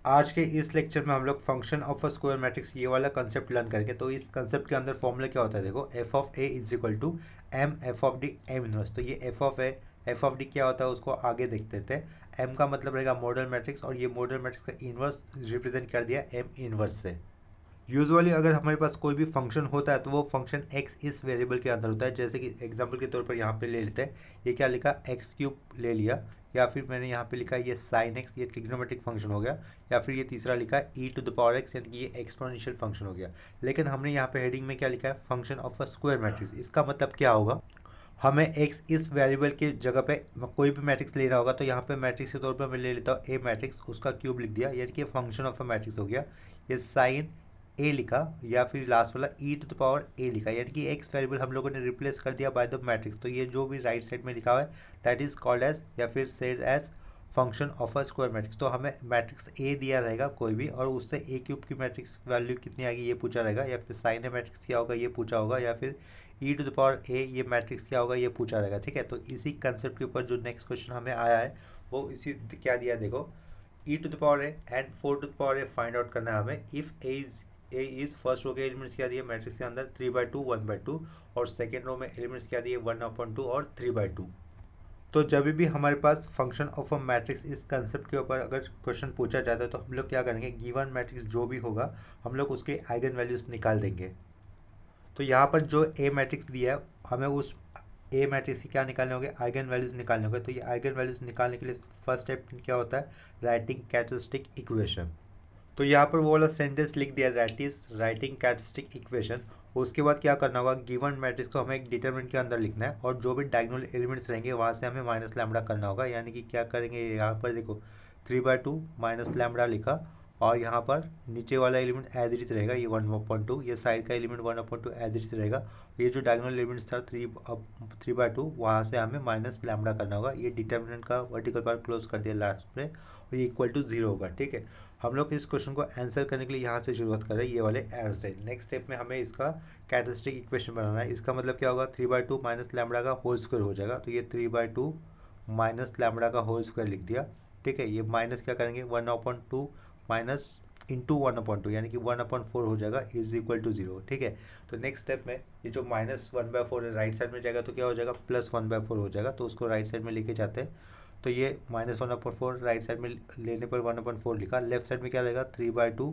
आज के इस लेक्चर में हम लोग function of a square matrix ये वाला कंसेप्ट लर्न करके, तो इस कंसेप्ट के अंदर फॉर्मूला क्या होता है देखो, f of A is equal to M F of D M inverse. तो ये एफ ऑफ डी क्या होता है उसको आगे देखते थे। एम का मतलब रहेगा मॉडल मैट्रिक्स, और ये मॉडल मैट्रिक्स का इनवर्स रिप्रेजेंट कर दिया एम इनवर्स से। यूजुअली अगर हमारे पास कोई भी फंक्शन होता है तो वो फंक्शन एक्स इस वेरिएबल के अंदर होता है। जैसे कि एग्जांपल के तौर पर यहाँ पे ले लेते हैं, ये क्या लिखा, एक्स क्यूब ले लिया, या फिर मैंने यहाँ पे लिखा ये साइन एक्स, ये ट्रिग्नोमेट्रिक फंक्शन हो गया, या फिर ये तीसरा लिखा ई टू द पावर एक्स, यानी कि ये एक्सपोनेंशियल फंक्शन हो गया। लेकिन हमने यहाँ पे हेडिंग में क्या लिखा है, function of a square matrix. इसका मतलब क्या होगा, हमें एक्स इस वेरिएबल की जगह पे कोई भी मैट्रिक्स लेना होगा, तो यहाँ पे मैट्रिक्स के तौर पर मैं ले लेता हूँ ए मैट्रिक्स, उसका क्यूब लिख दिया, यानी कि फंक्शन ऑफ अ मैट्रिक्स हो गया। ये साइन ए लिखा, या फिर लास्ट वाला ई टू द पावर ए लिखा, यानी कि एक्स वेरिएबल हम लोगों ने रिप्लेस कर दिया बाय द मैट्रिक्स। तो ये जो भी राइट साइड में लिखा हुआ है दैट इज कॉल्ड एज, या फिर said as function of a square matrix. तो हमें मैट्रिक्स ए दिया रहेगा कोई भी, और उससे ए क्यूब की मैट्रिक्स वैल्यू कितनी आएगी ये पूछा रहेगा, या फिर साइन ए मैट्रिक्स क्या होगा ये पूछा होगा, या फिर ई टू द पावर ए ये मैट्रिक्स क्या होगा ये पूछा रहेगा। ठीक है, तो इसी कंसेप्ट के ऊपर जो नेक्स्ट क्वेश्चन हमें आया है वो इसी क्या दिया देखो, e to the power A and 4 to the power A find out करना है हमें if A is first row के एलिमेंट्स क्या दिए मैट्रिक्स के अंदर 3/2 1/2, और सेकेंड रो में एलिमेंट्स क्या दिए 1/2 और 3/2। तो जब भी हमारे पास फंक्शन ऑफ अ मैट्रिक्स इस कंसेप्ट के ऊपर अगर क्वेश्चन पूछा जाता है तो हम लोग क्या करेंगे, गिवन मैट्रिक्स जो भी होगा हम लोग उसके आइगन वैल्यूज निकाल देंगे। तो यहाँ पर जो ए मैट्रिक्स दिया है हमें उस ए मैट्रिक्स की क्या निकालने होंगे, आइगन वैल्यूज निकालने होंगे। तो ये आइगन वैल्यूज निकालने के लिए फर्स्ट स्टेप क्या होता है, राइटिंग कैरेक्टरिस्टिक इक्वेशन। तो यहाँ पर वो वाला सेंटेंस लिख दिया, that is writing characteristic equation. उसके बाद क्या करना होगा, गिवन मैट्रिक्स को हमें एक डिटरमिनेंट के अंदर लिखना है, और जो भी डायगोनल एलिमेंट्स रहेंगे वहाँ से हमें माइनस लैम्बडा करना होगा। यानी कि क्या करेंगे, यहाँ पर देखो 3/2 माइनस लैम्बडा लिखा, और यहाँ पर नीचे वाला एलिमेंट एज इट इज रहेगा ये 1/2, ये साइड का एलिमेंट 1/2 एज इट इज रहेगा। ये जो डायगोनल एलिमेंट्स था 3/2 वहाँ से हमें माइनस लैम्बडा करना होगा। ये डिटरमिनेंट का वर्टिकल पार्ट क्लोज कर दिया लास्ट में, और ये इक्वल टू 0 होगा। ठीक है, हम लोग इस क्वेश्चन को आंसर करने के लिए यहाँ से शुरुआत कर रहे हैं, ये वाले एरो से। नेक्स्ट स्टेप में हमें इसका कैरेक्टरिस्टिक इक्वेशन बनाना है। इसका मतलब क्या होगा, 3/2 माइनस लैम्बडा का होल स्क्वायर हो जाएगा। तो ये 3/2 माइनस लैम्बडा का होल स्क्वायर लिख दिया। ठीक है, ये माइनस क्या करेंगे 1/2 माइनस इंटू 1/2, यानी कि 1/4 हो जाएगा इज इक्वल टू 0। ठीक है, तो नेक्स्ट स्टेप में ये जो -1/4 है राइट साइड में जाएगा तो क्या हो जाएगा +1/4 हो जाएगा। तो उसको राइट साइड में लेके जाते हैं। तो ये -1/4 राइट साइड में लेने पर 1/4 लिखा, लेफ्ट साइड में क्या रहेगा 3/2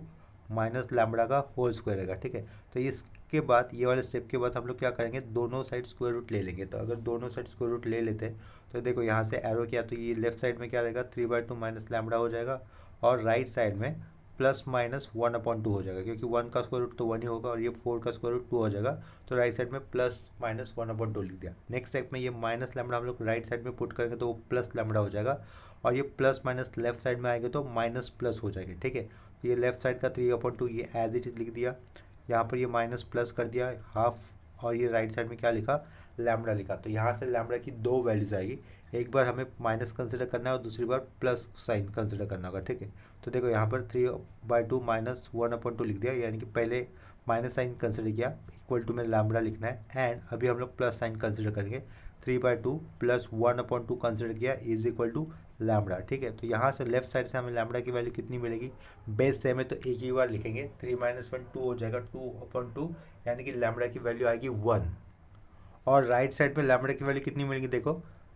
माइनस लैम्बडा का होल स्क्वायर रहेगा। ठीक है, तो इसके बाद ये वाले स्टेप के बाद हम लोग क्या करेंगे, दोनों साइड स्क्वायर रूट ले लेंगे। तो अगर दोनों साइड स्क्वायर रूट ले लेते हैं तो देखो यहाँ से एरो किया तो ये लेफ्ट साइड में क्या रहेगा 3/2 माइनस लैम्बडा हो जाएगा, और राइट साइड में +-1/2 हो जाएगा, क्योंकि 1 का स्क्वायर रूट तो 1 ही होगा, और ये 4 का स्क्वायर रूट 2 हो जाएगा। तो राइट साइड में +-1/2 लिख दिया। नेक्स्ट स्टेप में ये माइनस लैम्बडा हम लोग राइट साइड में पुट करेंगे तो वो प्लस लैम्बडा हो जाएगा, और ये प्लस माइनस लेफ्ट साइड में आएंगे तो माइनस प्लस हो जाएगा। ठीक है, ये लेफ्ट साइड का 3/2 ये एज इट इज लिख दिया, यहाँ पर ये माइनस प्लस कर दिया हाफ, और ये राइट साइड में क्या लिखा लैम्बडा लिखा। तो यहाँ से लैम्बडा की दो वैल्यूज आएगी, एक बार हमें माइनस कंसिडर करना है और दूसरी बार प्लस साइन कंसिडर करना होगा। ठीक है, तो देखो यहाँ पर 3/2 माइनस 1/2 लिख दिया, यानी कि पहले माइनस साइन कंसिडर किया, इक्वल टू में लैम्बडा लिखना है, एंड अभी हम लोग प्लस साइन कंसिडर करेंगे। 3/2 प्लस 1/2 कंसिडर किया इज इक्वल टू लैम्बडा। ठीक है, तो यहाँ से लेफ्ट साइड से हमें लैम्बडा की वैल्यू कितनी मिलेगी, बेस सेम है तो एक ही बार लिखेंगे, 3 - 1 2 हो जाएगा 2/2, यानी कि लैम्बडा की वैल्यू आएगी 1। और राइट साइड में लैम्बडा की वैल्यू कितनी मिलेगी देखो,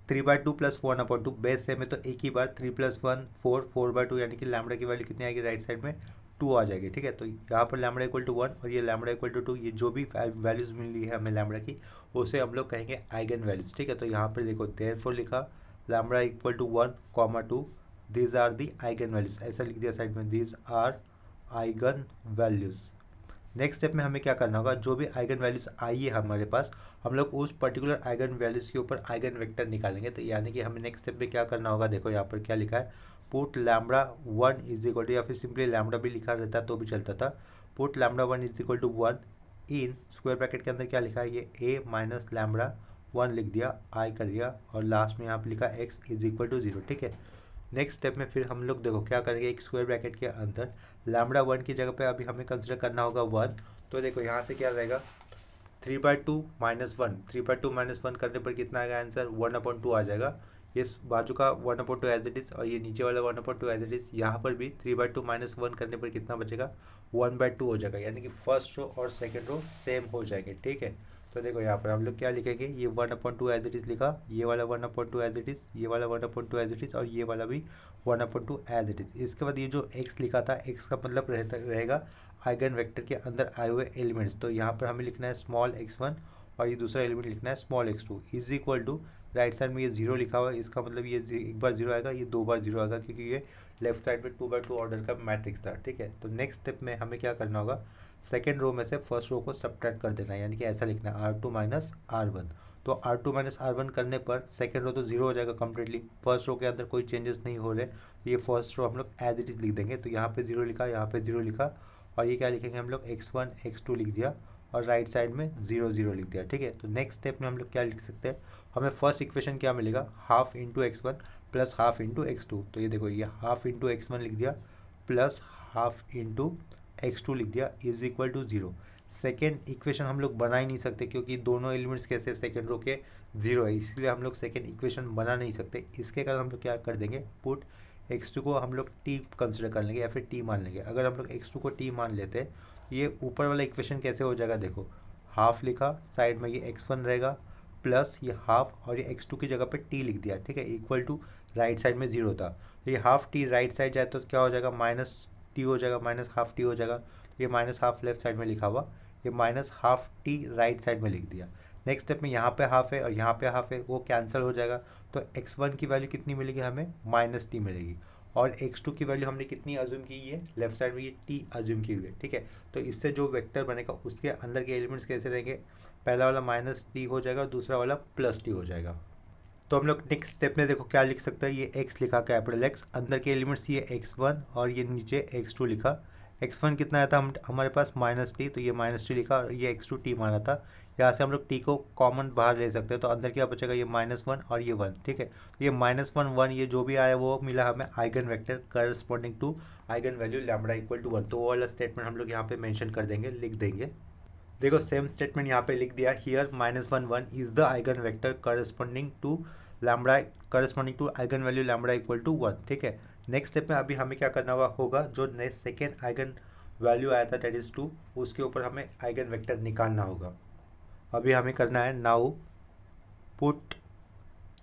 3/2 प्लस 1/2, बेस सेम है तो एक ही बार 3 + 1 4 4/2, यानी कि लैम्बडा की वैल्यू कितनी आएगी राइट साइड में 2 आ जाएगी। ठीक है, तो यहाँ पर लैम्बडा इक्वल टू 1 और ये लैम्बडा इक्वल टू 2, ये जो भी वैल्यूज मिली है हमें लैम्बडा की उसे हम लोग कहेंगे आइगन वैल्यूज। ठीक है, तो यहाँ पर देखो देयरफॉर लिखा lambda equal to 1, 2 these are the eigen values, ऐसा लिख दिया साइड में, these are eigen values. Next step में हमें क्या करना होगा, जो भी आइगन वैल्यूज आई है हमारे पास हम लोग उस पर्टिकुलर आइगन वैल्यूज के ऊपर आइगन वेक्टर निकालेंगे। तो यानी कि हमें नेक्स्ट स्टेप में क्या करना होगा, देखो यहाँ पर क्या लिखा है, put lambda 1 is equal to, या फिर सिंपली लैम्बडा भी लिखा रहता तो भी चलता था, put lambda 1 is equal to 1 in square bracket के अंदर क्या लिखा है, ये a माइनस लैम्बडा 1 लिख दिया, आई कर दिया, और लास्ट में यहाँ पर लिखा x इज इक्वल टू 0। ठीक है, नेक्स्ट स्टेप में फिर हम लोग देखो क्या करेंगे, एक स्क्वायर ब्रैकेट के अंदर लैम्बडा 1 की जगह पे अभी हमें कंसिडर करना होगा 1। तो देखो यहाँ से क्या रहेगा 3/2 - 1, 3/2 - 1 करने पर कितना आएगा आंसर 1/2 आ जाएगा, ये बाजू का 1/2 एज इट इज़ और ये नीचे वाला 1/2 एज इट इज़। यहाँ पर भी 3/2 माइनस 1 करने पर कितना बचेगा, 1/2 हो जाएगा, यानी कि फर्स्ट रो और सेकेंड रो सेम हो जाएंगे। ठीक है, तो देखो यहाँ पर हम लोग क्या लिखेंगे, ये 1/2 एज इट इज़ लिखा, ये वाला 1/2 एज इट इज़, ये वाला 1/2 एज इट इज़ और ये वाला भी 1/2 एज इट इज़। इसके बाद ये जो x लिखा था, x का मतलब रहेगा आइगन वेक्टर के अंदर आए हुए एलिमेंट्स। तो यहाँ पर हमें लिखना है स्मॉल x1 और ये दूसरा एलिमेंट लिखना है small x2 is equal to, right side में ये जीरो लिखा हुआ है, इसका मतलब ये एक बार जीरो आएगा, ये दो बार जीरो आएगा, क्योंकि ये लेफ्ट साइड में 2/2 ऑर्डर का मैट्रिक्स था। ठीक है, तो नेक्स्ट स्टेप में हमें क्या करना होगा, सेकेंड रो में से फर्स्ट रो को सब्ट्रैक्ट कर देना है, यानी कि ऐसा लिखना है R2 माइनस R1। तो R2 माइनस R1 करने पर सेकेंड रो तो जीरो हो जाएगा कम्प्लीटली, फर्स्ट रो के अंदर कोई चेंजेस नहीं हो रहे, तो ये फर्स्ट रो हम लोग एज इट इज़ लिख देंगे। तो यहाँ पे जीरो लिखा, यहाँ पे जीरो लिखा और ये क्या लिखेंगे हम लोग, x1 x2 लिख दिया और राइट साइड में 0 0 लिख दिया। ठीक है, तो नेक्स्ट स्टेप में हम लोग क्या लिख सकते हैं, हमें फर्स्ट इक्वेशन क्या मिलेगा, half into x1 plus half into x2। तो ये देखो, ये हाफ इंटू x1 लिख दिया प्लस हाफ इंटू x2 लिख दिया is equal to 0। Second equation हम लोग बना ही नहीं सकते, क्योंकि दोनों एलिमेंट्स कैसे सेकेंड रो के 0 है, इसलिए हम लोग सेकेंड इक्वेशन बना नहीं सकते। इसके कारण हम लोग क्या कर देंगे, पुट x2 को हम लोग t कंसिडर कर लेंगे या फिर t मान लेंगे। अगर हम लोग x2 को t मान लेते हैं, ये ऊपर वाला इक्वेशन कैसे हो जाएगा, देखो हाफ लिखा, साइड में ये x1 रहेगा प्लस ये हाफ और ये x2 की जगह पे t लिख दिया। ठीक है, इक्वल टू, राइट साइड में 0 था, तो ये हाफ t राइट साइड जाए तो क्या हो जाएगा, माइनस t हो जाएगा, माइनस हाफ t हो जाएगा। ये माइनस हाफ लेफ्ट साइड में लिखा हुआ, ये minus half t right side में लिख दिया। नेक्स्ट स्टेप में यहाँ पे हाफ है और यहाँ पे हाफ है, वो कैंसिल हो जाएगा, तो x1 की वैल्यू कितनी मिलेगी हमें, माइनस टी मिलेगी और x2 की वैल्यू हमने कितनी अज्यूम की है, लेफ्ट साइड में ये t अज्यूम की हुई है। ठीक है, तो इससे जो वेक्टर बनेगा उसके अंदर के एलिमेंट्स कैसे रहेंगे, पहला वाला माइनस टी हो जाएगा और दूसरा वाला प्लस टी हो जाएगा। तो हम लोग नेक्स्ट स्टेप में देखो क्या लिख सकते हैं, ये x लिखा कैपिटल X, अंदर के एलिमेंट्स ये x1 और ये नीचे x2 लिखा। x1 कितना आया था हमारे पास माइनस टी, तो ये माइनस टी लिखा और ये x2 t माना था। यहाँ से हम लोग t को कॉमन बाहर ले सकते हैं, तो अंदर क्या बचेगा, ये -1 और ये 1। ठीक है, तो ये -1 1 ये जो भी आया वो मिला हमें eigen vector corresponding to eigen value lambda equal to 1। तो वो वाला स्टेटमेंट हम लोग यहाँ पे मेंशन कर देंगे, लिख देंगे। देखो सेम स्टेटमेंट यहाँ पे लिख दिया, here -1 1 is the eigen vector corresponding to lambda, corresponding to eigen value lambda equal to 1। ठीक है, नेक्स्ट स्टेप में अभी हमें क्या करना होगा, जो नेक्स्ट सेकेंड आइगन वैल्यू आया था दैट इज 2, उसके ऊपर हमें आइगन वेक्टर निकालना होगा। अभी हमें करना है, now put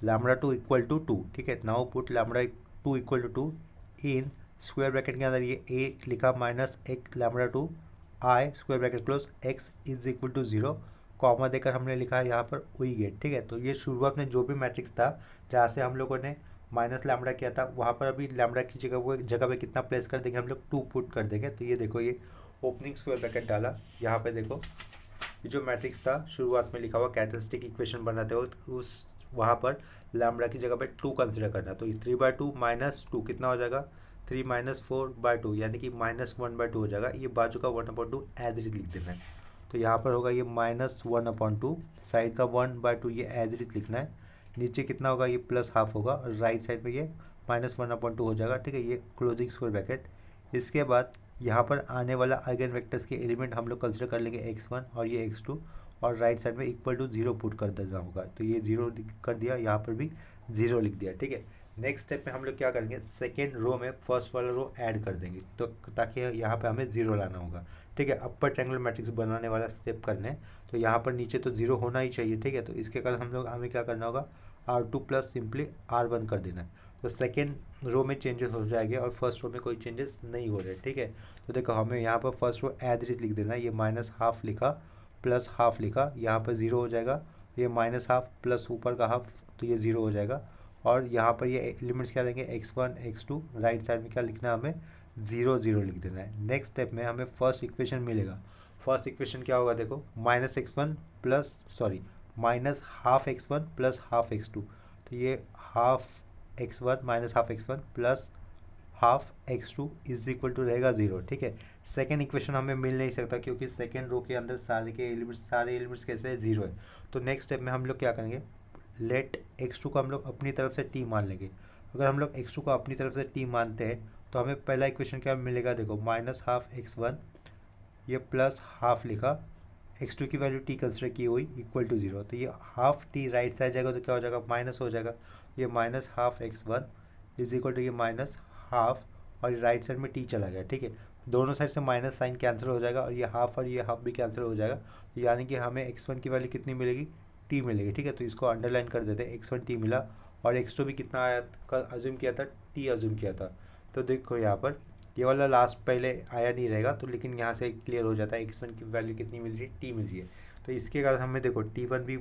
lambda 2 equal to 2। ठीक है, now put lambda 2 equal to 2 in square bracket के अंदर ये a लिखा माइनस एक lambda 2 I square bracket close x is equal to 0, comma देकर हमने लिखा है यहाँ पर वी गेट। ठीक है, तो ये शुरुआत में जो भी मैट्रिक्स था जहाँ से हम लोगों ने माइनस लैम्बडा किया था, वहाँ पर अभी लैम्बडा की जगह पे कितना प्लेस कर देंगे हम लोग, 2 पुट कर देंगे। तो ये देखो, ये ओपनिंग स्क्वायर ब्रैकेट डाला, यहाँ पे देखो ये जो मैट्रिक्स था शुरुआत में लिखा हुआ कैरेक्टरिस्टिक इक्वेशन बनाते वक्त, उस वहाँ पर लैम्बडा की जगह पे 2 कंसिडर करना। तो 3/2 माइनस 2 कितना हो जाएगा, 3 माइनस 4/2 यानी कि -1/2 हो जाएगा। ये बाजू का 1/2 एज इट इज लिख देना है, तो यहाँ पर होगा ये -1/2, साइड का 1/2 ये एज इट इज लिखना है, नीचे कितना होगा, ये प्लस हाफ होगा और राइट साइड में ये -1/2 हो जाएगा। ठीक है, ये क्लोजिंग स्क्वायर ब्रैकेट। इसके बाद यहाँ पर आने वाला आइगन वेक्टर्स के एलिमेंट हम लोग कंसिडर कर लेंगे x1 और ये x2 और राइट साइड में इक्वल टू 0 पुट कर देना होगा। तो ये 0 कर दिया, यहाँ पर भी 0 लिख दिया। ठीक है, नेक्स्ट स्टेप में हम लोग क्या करेंगे, सेकेंड रो में फर्स्ट वाला रो ऐड कर देंगे, तो ताकि यहाँ पे हमें 0 लाना होगा। ठीक है, अपर ट्रायंगुलर मैट्रिक्स बनाने वाला स्टेप करने, तो यहाँ पर नीचे तो 0 होना ही चाहिए। ठीक है, तो इसके कारण हम लोग हमें क्या करना होगा, R2 प्लस सिंपली R1 कर देना है, तो सेकेंड रो में चेंजेस हो जाएंगे और फर्स्ट रो में कोई चेंजेस नहीं हो रहे। ठीक है, तो देखो हमें यहाँ पर first row as it is लिख देना है, ये -1/2 लिखा प्लस हाफ लिखा, यहाँ पर 0 हो जाएगा, ये -1/2 प्लस ऊपर का हाफ, तो ये 0 हो जाएगा। और यहाँ पर ये एलिमेंट्स क्या रहेंगे, x1 x2, राइट साइड में क्या लिखना है हमें, 0 0 लिख देना है। नेक्स्ट स्टेप में हमें फर्स्ट इक्वेशन मिलेगा, फर्स्ट इक्वेशन क्या होगा, देखो -x1 plus sorry -1/2x1 plus half x2, तो ये half x1 minus half x1 plus half x2 is equal to रहेगा 0। ठीक है, सेकेंड इक्वेशन हमें मिल नहीं सकता क्योंकि सेकेंड रो के अंदर सारे एलिमेंट्स कैसे है, 0 है। तो नेक्स्ट स्टेप में हम लोग क्या करेंगे, लेट x2 को हम लोग अपनी तरफ से t मान लेंगे। अगर हम लोग x2 को अपनी तरफ से t मानते हैं तो हमें पहला इक्वेशन क्या मिलेगा, देखो -1/2x1 ये प्लस हाफ लिखा, x2 की वैल्यू t कंसिडर की हुई इक्वल टू 0, तो ये हाफ t राइट साइड जाएगा तो क्या हो जाएगा, माइनस हो जाएगा। ये minus half x1 is equal to ये माइनस हाफ, और राइट साइड में t चला गया, ठीक है। दोनों साइड से माइनस साइन कैंसिल हो जाएगा और ये हाफ भी कैंसिल हो जाएगा, यानी कि हमें x1 की वैल्यू कितनी मिलेगी, t मिलेगी, ठीक है। तो इसको अंडरलाइन कर देते हैं, x1 t मिला, और x2 भी कितना आया अज्यूम किया था, t अज्यूम किया था। तो देखो यहाँ पर ये वाला लास्ट पहले आया नहीं रहेगा, तो लेकिन यहाँ से क्लियर हो जाता है x1 की वैल्यू कितनी मिल रही है, t मिल रही है। तो इसके कारण हमें देखो t1 भी,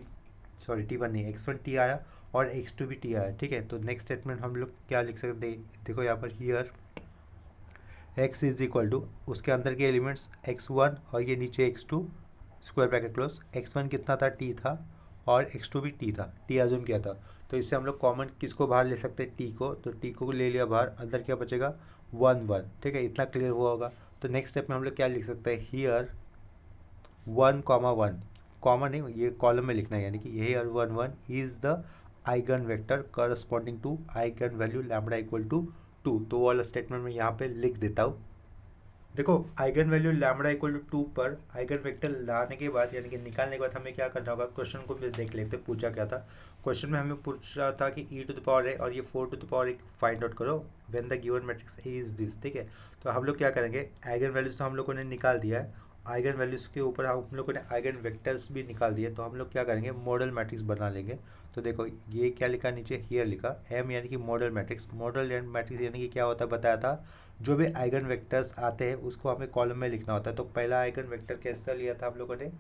सॉरी t1 नहीं, x1 t आया और x2 भी t आया, ठीक है। तो नेक्स्ट स्टेटमेंट हम लोग क्या लिख सकते हैं, देखो यहाँ पर here x is equal to, उसके अंदर के एलिमेंट्स x1 और ये नीचे x2 square bracket close, x1 कितना था, t था, और x2 भी t था, t अज्यूम किया था। तो इससे हम लोग कॉमन किसको बाहर ले सकते हैं, t को, तो t को ले लिया बाहर, अंदर क्या बचेगा 1 1, ठीक है। इतना क्लियर हुआ होगा। तो नेक्स्ट स्टेप में हम लोग क्या लिख सकते हैं, हियर 1 कॉमा 1, कॉमन नहीं, ये कॉलम में लिखना है, यानी कि here 1 1 is the eigen vector corresponding to eigen value lambda equal to 2। तो वो वाला स्टेटमेंट मैं यहाँ पे लिख देता हूँ। देखो eigen value lambda equal to 2 पर आइगन वेक्टर लाने के बाद, यानी कि निकालने के बाद हमें क्या करना होगा, क्वेश्चन को भी देख लेते, पूछा क्या था। क्वेश्चन में हमें पूछा था कि e to the power a और ये 4 to the power a find out करो when the given matrix a is this, ठीक है। तो हम लोग क्या करेंगे, आइगन वैल्यूज तो हम लोगों ने निकाल दिया है, आइगन वैल्यूज के ऊपर हम लोगों ने आइगन वेक्टर्स भी निकाल दिए। तो हम लोग क्या करेंगे, मॉडल मैट्रिक्स बना लेंगे। तो देखो ये क्या लिखा नीचे, हियर लिखा m, यानी कि मॉडल मैट्रिक्स। मॉडल मैट्रिक्स यानी कि क्या होता है बताया था, जो भी आइगन वेक्टर्स आते हैं उसको हमें कॉलम में लिखना होता है। तो पहला आइगन वेक्टर कैसा लिया था हम लोगों ने,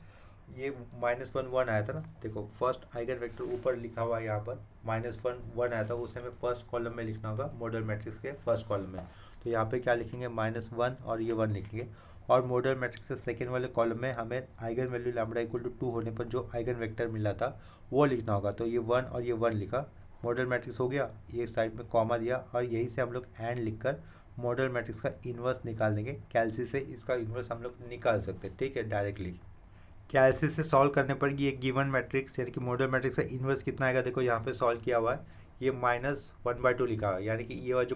ये -1 1 आया था ना, देखो फर्स्ट आइगन वेक्टर ऊपर लिखा हुआ है यहाँ पर, -1 1 आया था, उसे हमें फर्स्ट कॉलम में लिखना होगा, मॉडल मैट्रिक्स के फर्स्ट कॉलम में। तो यहाँ पे क्या लिखेंगे, -1 और ये 1 लिखेंगे, और मॉडल मैट्रिक्स के सेकेंड वाले कॉलम में हमें eigen value lambda equal to 2 होने पर जो आइगन वेक्टर मिला था वो लिखना होगा। तो ये 1 और ये 1 लिखा, मॉडल मैट्रिक्स हो गया, ये साइड में कॉमा दिया, और यहीं से हम लोग एंड लिखकर मॉडल मैट्रिक्स का इन्वर्स निकाल देंगे। कैल्सी से इसका इन्वर्स हम लोग निकाल सकते हैं, ठीक है, डायरेक्टली। कैल्सी से सॉल्व करने पर ये गिवन मैट्रिक्स यानी कि मॉडल मैट्रिक्स का इन्वर्स कितना आएगा, देखो यहाँ पे सॉल्व किया हुआ है, ये -1/2 लिखा हुआ है, यानी कि ये वाला जो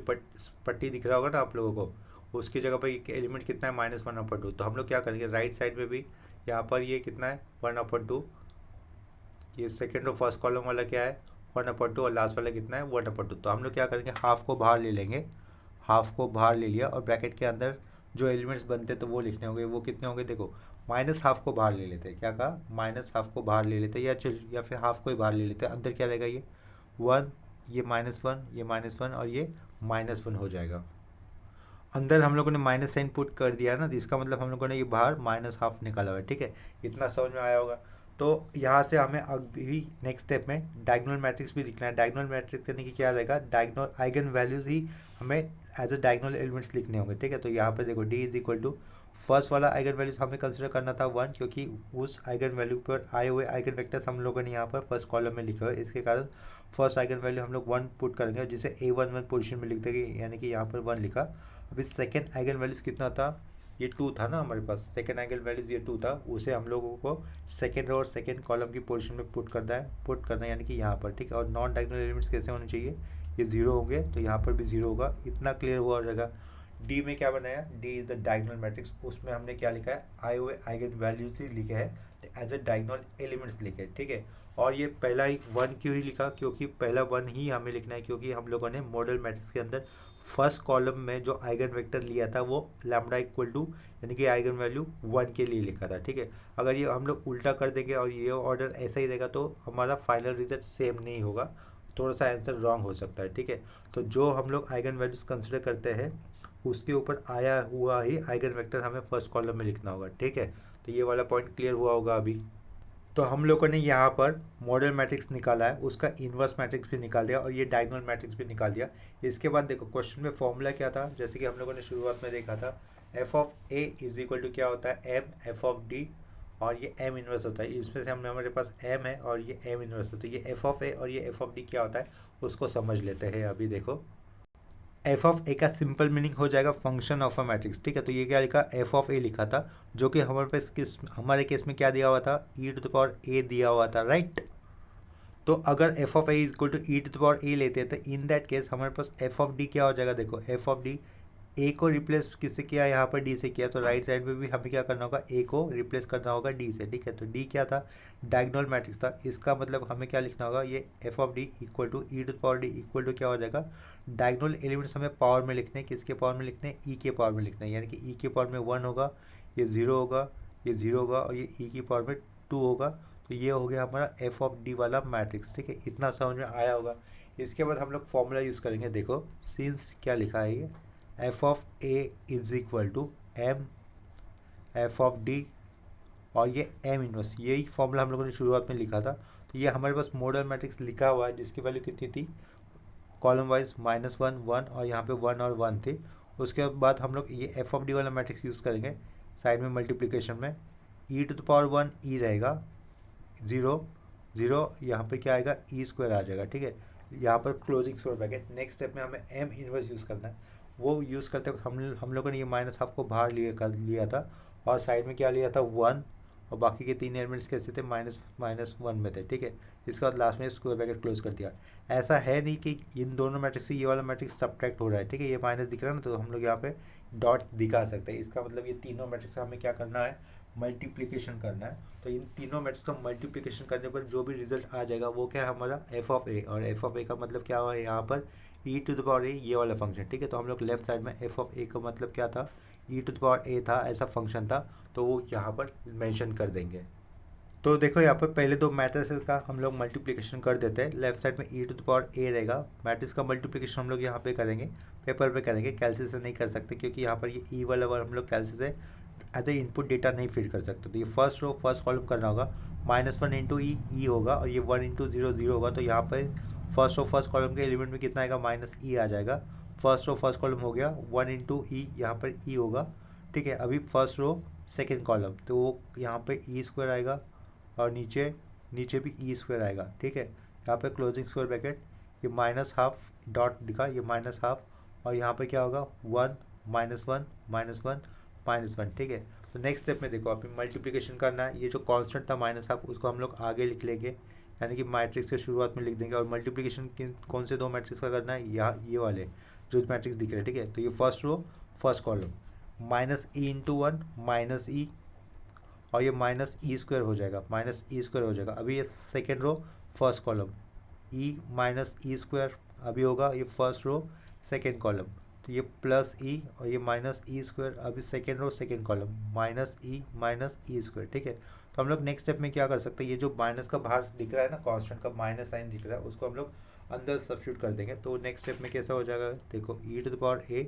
पट्टी दिख रहा होगा ना आप लोगों को, उसकी जगह पर एलिमेंट कितना है, -1/2। तो हम लोग क्या करेंगे, राइट साइड में भी यहाँ पर ये कितना है 1/2, ये सेकेंड और फर्स्ट कॉलम वाला क्या है 1/2, और लास्ट वाला कितना है 1/2। तो हम लोग क्या करेंगे, हाफ को बाहर ले लेंगे, हाफ को बाहर ले लिया, और ब्रैकेट के अंदर जो एलिमेंट्स बनते तो वो लिखने होंगे, वो कितने होंगे, देखो -हाफ को बाहर ले लेते हैं, क्या कहा, -हाफ को बाहर ले लेते हैं, या फिर हाफ को ही बाहर ले लेते हैं। अंदर क्या रहेगा, ये 1, ये -1, ये -1 और ये -1 हो जाएगा। अंदर हम लोगों ने माइनस साइन पुट कर दिया ना, तो इसका मतलब हम लोगों ने ये बाहर -हाफ निकाला हुआ है, ठीक है। इतना समझ में आया होगा। तो यहाँ से हमें अभी नेक्स्ट स्टेप में डायगोनल मैट्रिक्स भी लिखना है। डायगोनल मैट्रिक्स यानी कि क्या रहेगा, डायगोनल आइगन वैल्यूज ही हमें एज अ डायगोनल एलिमेंट्स लिखने होंगे, ठीक है। तो यहाँ पर देखो d is equal to, first वाला आइगन वैल्यूज हमें कंसिडर करना था 1, क्योंकि उस आइगन वैल्यू पर आए हुए आइगन वेक्टर्स हम लोगों ने यहाँ पर फर्स्ट कॉलम में लिखे हुए, इसके कारण फर्स्ट आइगन वैल्यू हम लोग 1 पुट करेंगे, जिसे a11 पोजीशन में लिख देंगे, यानी कि यहाँ पर 1 लिखा। अभी सेकेंड आइगन वैल्यूज कितना था, ये 2 था ना हमारे पास, सेकेंड आइगन वैल्यूज ये 2 था, उसे हम लोगों को सेकेंड और सेकेंड कॉलम की पोजीशन में पुट करना है, यानी कि यहाँ पर, ठीक है। और नॉन डायगोनल एलिमेंट्स कैसे होने चाहिए, ये 0 होंगे, तो यहाँ पर भी 0 होगा। इतना क्लियर हुआ हो जाएगा। डी में क्या बनाया, D is the diagonal matrix, उसमें हमने क्या लिखा है, आए हुए आइगन वैल्यूज ही लिखे हैं एज अ डायगोनल एलिमेंट्स लिखे, ठीक है। और ये पहला ही 1 क्यों ही लिखा, क्योंकि पहला 1 ही हमें लिखना है, क्योंकि हम लोगों ने मॉडल मैट्रिक्स के अंदर फर्स्ट कॉलम में जो आइगन वेक्टर लिया था वो लैम्बडा इक्वल टू यानी कि आइगन वैल्यू 1 के लिए लिखा था, ठीक है। अगर ये हम लोग उल्टा कर देंगे और ये ऑर्डर ऐसा ही रहेगा तो हमारा फाइनल रिजल्ट सेम नहीं होगा, थोड़ा सा आंसर रॉन्ग हो सकता है, ठीक है। तो जो हम लोग आइगन वैल्यूज कंसिडर करते हैं उसके ऊपर आया हुआ ही आइगन वेक्टर हमें फर्स्ट कॉलम में लिखना होगा, ठीक है। तो ये वाला पॉइंट क्लियर हुआ होगा अभी। तो हम लोगों ने यहाँ पर मॉडल मैट्रिक्स निकाला है, उसका इन्वर्स मैट्रिक्स भी निकाल दिया और ये डायगोनल मैट्रिक्स भी निकाल दिया। इसके बाद देखो क्वेश्चन में फॉर्मूला क्या था, जैसे कि हम लोगों ने शुरुआत में देखा था, F of A is equal to क्या होता है, एम एफ ऑफ डी, और ये एम इन्वर्स होता है। इसमें से हमारे पास एम है और ये एम इन्वर्स है, तो ये एफ ऑफ ए और ये एफ ऑफ डी क्या होता है उसको समझ लेते हैं। अभी देखो एफ ऑफ ए का सिंपल मीनिंग हो जाएगा फंक्शन ऑफ अ मैट्रिक्स, ठीक है। तो ये क्या लिखा, एफ ऑफ ए लिखा था, जो कि हमारे केस में क्या दिया हुआ था, e to the power A दिया हुआ था, राइट। तो अगर F of A is equal to e to the power A लेते हैं तो इन दैट केस हमारे पास एफ ऑफ डी क्या हो जाएगा, देखो एफ ऑफ डी ए को रिप्लेस किससे किया, यहाँ पर डी से किया, तो राइट साइड में भी हमें क्या करना होगा, ए को रिप्लेस करना होगा डी से, ठीक है। तो डी क्या था, डायगोनल मैट्रिक्स था, इसका मतलब हमें क्या लिखना होगा, ये F of D equal to e to the power D equal to क्या हो जाएगा, डायगोनल एलिमेंट्स हमें पावर में लिखने हैं, किसके पावर में लिखने हैं, ई के पावर में लिखना है, यानी कि ई के पावर में 1 होगा, ये 0 होगा, ये 0 होगा, और ये ई की पावर में 2 होगा। तो ये हो गया हमारा एफ ऑफ डी वाला मैट्रिक्स, ठीक है। इतना समझ में आया होगा। इसके बाद हम लोग फॉर्मूला यूज़ करेंगे, देखो सिंस क्या लिखा है ये, F of A is equal to M F of D, और ये एम इनवर्स, यही फॉर्मूला हम लोगों ने शुरुआत में लिखा था। तो ये हमारे पास मॉडल मैट्रिक्स लिखा हुआ है, जिसकी वैल्यू कितनी थी, कॉलम वाइज -1 1 और यहाँ पे 1 और 1 थे। उसके बाद हम लोग ये एफ ऑफ डी वाला मैट्रिक्स यूज़ करेंगे, साइड में मल्टीप्लिकेशन में ई टू द पावर 1 ई रहेगा, 0 0, यहाँ पे क्या आएगा, ई स्क्वायर आ जाएगा, ठीक है। यहाँ पर closing square bracket. Next step में हमें एम इनवर्स यूज़ करना है, वो यूज़ करते वक्त हम लोगों ने ये -हाफ को बाहर लिया था, और साइड में क्या लिया था, 1, और बाकी के 3 एलिमेंट्स कैसे थे, -1 में थे, ठीक है। इसके बाद लास्ट में स्क्वायर ब्रैकेट क्लोज कर दिया। ऐसा है नहीं कि इन दोनों मैट्रिक्स से ये वाला मैट्रिक्स सब्ट्रैक्ट हो रहा है, ठीक है, ये माइनस दिख रहा है ना, तो हम लोग यहाँ पे डॉट दिखा सकते हैं। इसका मतलब ये तीनों मैट्रिक्स का हमें क्या करना है, मल्टीप्लिकेशन करना है। तो इन तीनों मैट्रिक्स का मल्टीप्लिकेशन करने पर जो भी रिजल्ट आ जाएगा वो क्या है, हमारा एफ ऑफ ए, और एफ ऑफ ए का मतलब क्या हुआ है यहाँ पर, ई टू द पावर ए, ये वाला फंक्शन, ठीक है। तो हम लोग लेफ्ट साइड में एफ ऑफ ए का मतलब क्या था, ई टू द पावर ए था, ऐसा फंक्शन था, तो वो यहाँ पर मेंशन कर देंगे। तो देखो यहाँ पर पहले दो मैट्रिक्स का हम लोग मल्टीप्लिकेशन कर देते हैं। लेफ्ट साइड में ई टू द पावर ए रहेगा, मैट्रिक्स का मल्टीप्लिकेशन हम लोग यहाँ पे करेंगे, पेपर पे करेंगे, कैलसी से नहीं कर सकते, क्योंकि यहाँ पर ये ई वाला हम लोग कैलसी से एज ए इनपुट डेटा नहीं फीड कर सकते। तो ये फर्स्ट रो फर्स्ट कॉलम करना होगा, -1 इंटू ई होगा, और ये 1 इंटू 0 0 होगा। तो यहाँ पर फर्स्ट रो फर्स्ट कॉलम के एलिमेंट में कितना आएगा, -e आ जाएगा। फर्स्ट रो फर्स्ट कॉलम हो गया, 1 इंटू ई, यहाँ पर ई होगा, ठीक है। अभी फर्स्ट रो सेकेंड कॉलम, तो वो यहाँ पर ई स्क्वायर आएगा, और नीचे नीचे भी ई स्क्वायर आएगा, ठीक है। यहाँ पे क्लोजिंग स्क्वायर ब्रैकेट, ये -हाफ डॉट दिखा, ये -हाफ, और यहाँ पे क्या होगा, 1 -1 -1 ठीक है। तो नेक्स्ट स्टेप में देखो, अभी मल्टीप्लिकेशन करना है, ये जो कांस्टेंट था -हाफ उसको हम लोग आगे लिख लेंगे, यानी कि मैट्रिक्स के शुरुआत में लिख देंगे। और मल्टीप्लिकेशन कौन से दो मैट्रिक्स का करना है, यहाँ ये वाले जो मैट्रिक्स दिख रहे हैं, ठीक है। तो ये first row first column, -e into 1 -e, और ये -e स्क्वायर हो जाएगा, -e स्क्वायर हो जाएगा। अभी ये second row first column, e -e square अभी होगा, ये फर्स्ट रो सेकेंड कॉलम, तो ये +e और ये -e स्क्वायर, अभी second row second column, -e square, ठीक है। तो हम लोग नेक्स्ट स्टेप में क्या कर सकते हैं, ये जो माइनस का बाहर दिख रहा है ना, कांस्टेंट का माइनस साइन दिख रहा है, उसको हम लोग अंदर सब्स्टिट्यूट कर देंगे। तो नेक्स्ट स्टेप में कैसा हो जाएगा, देखो e to the power a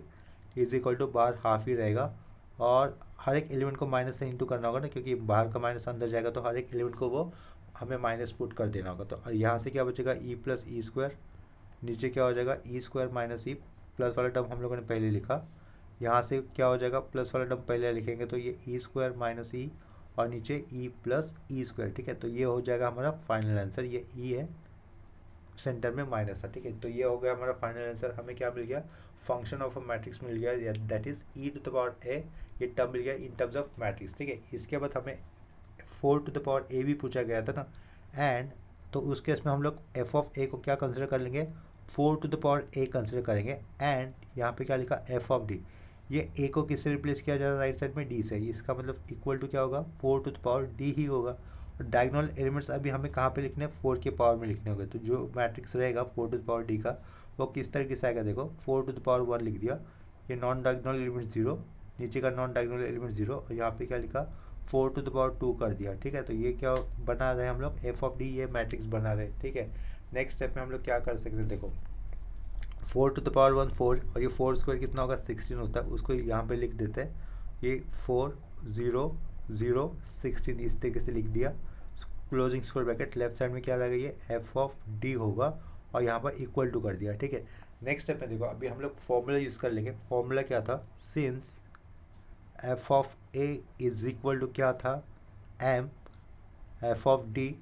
is equal to बाहर हाफ ही रहेगा, और हर एक एलिमेंट को माइनस से इंटू करना होगा ना, क्योंकि बाहर का माइनस अंदर जाएगा, तो हर एक एलिमेंट को वो हमें माइनस पुट कर देना होगा। तो यहाँ से क्या बचेगा, e प्लस ई स्क्वायर, नीचे क्या हो जाएगा, ई स्क्वायर माइनस ई, प्लस वाला टर्म हम लोगों ने पहले लिखा, यहाँ से क्या हो जाएगा, प्लस वाला टर्म पहले लिखेंगे, तो ये ई स्क्वायर माइनस ई, और नीचे ई प्लस ई स्क्वायर, ठीक है। तो ये हो जाएगा हमारा फाइनल आंसर, ये ई है, सेंटर में माइनस है, ठीक है। तो ये हो गया हमारा फाइनल आंसर। हमें क्या मिल गया, फंक्शन ऑफ अ मैट्रिक्स मिल गया, that is e to the power A, ये टर्म मिल गया इन टर्म्स ऑफ मैट्रिक्स, ठीक है। इसके बाद हमें 4 टू द पावर ए भी पूछा गया था ना, एंड तो उस केस में हम लोग एफ ऑफ ए को क्या कंसिडर कर लेंगे, 4 to the power A consider करेंगे। एंड यहाँ पे क्या लिखा, एफ ऑफ डी, ये ए को किससे रिप्लेस किया जा रहा है, राइट साइड में डी से, इसका मतलब इक्वल टू क्या होगा, 4 टू द पावर डी ही होगा। और डायगोनल एलिमेंट्स अभी हमें कहाँ पे लिखने हैं, 4 के पावर में लिखने होंगे। तो जो मैट्रिक्स रहेगा 4 टू द पावर डी का, वो किस तरीके से आएगा, देखो 4 टू द पावर 1 लिख दिया, ये नॉन डायगोनल एलिमेंट 0, नीचे का नॉन डायगोनल एलिमेंट 0, और यहाँ पे क्या लिखा, 4 टू द पावर 2 कर दिया, ठीक है। तो ये क्या बना रहे हैं हम लोग, एफ ऑफ डी, ये मैट्रिक्स बना रहे हैं, ठीक है। नेक्स्ट स्टेप में हम लोग क्या कर सकते हैं, देखो 4 टू द पावर 1 4, और ये 4 स्क्वायर कितना होगा, 16 होता है, उसको यहाँ पे लिख देते हैं, ये 4 0 0 16 इस तरीके से लिख दिया। Closing square bracket, left side में क्या लगा, ये एफ ऑफ डी होगा, और यहाँ पर इक्वल टू कर दिया, ठीक है। नेक्स्ट स्टेप में देखो, अभी हम लोग फॉर्मूला यूज़ कर लेंगे। फॉर्मूला क्या था, since f of A is equal to क्या था, एम एफ ऑफ डी,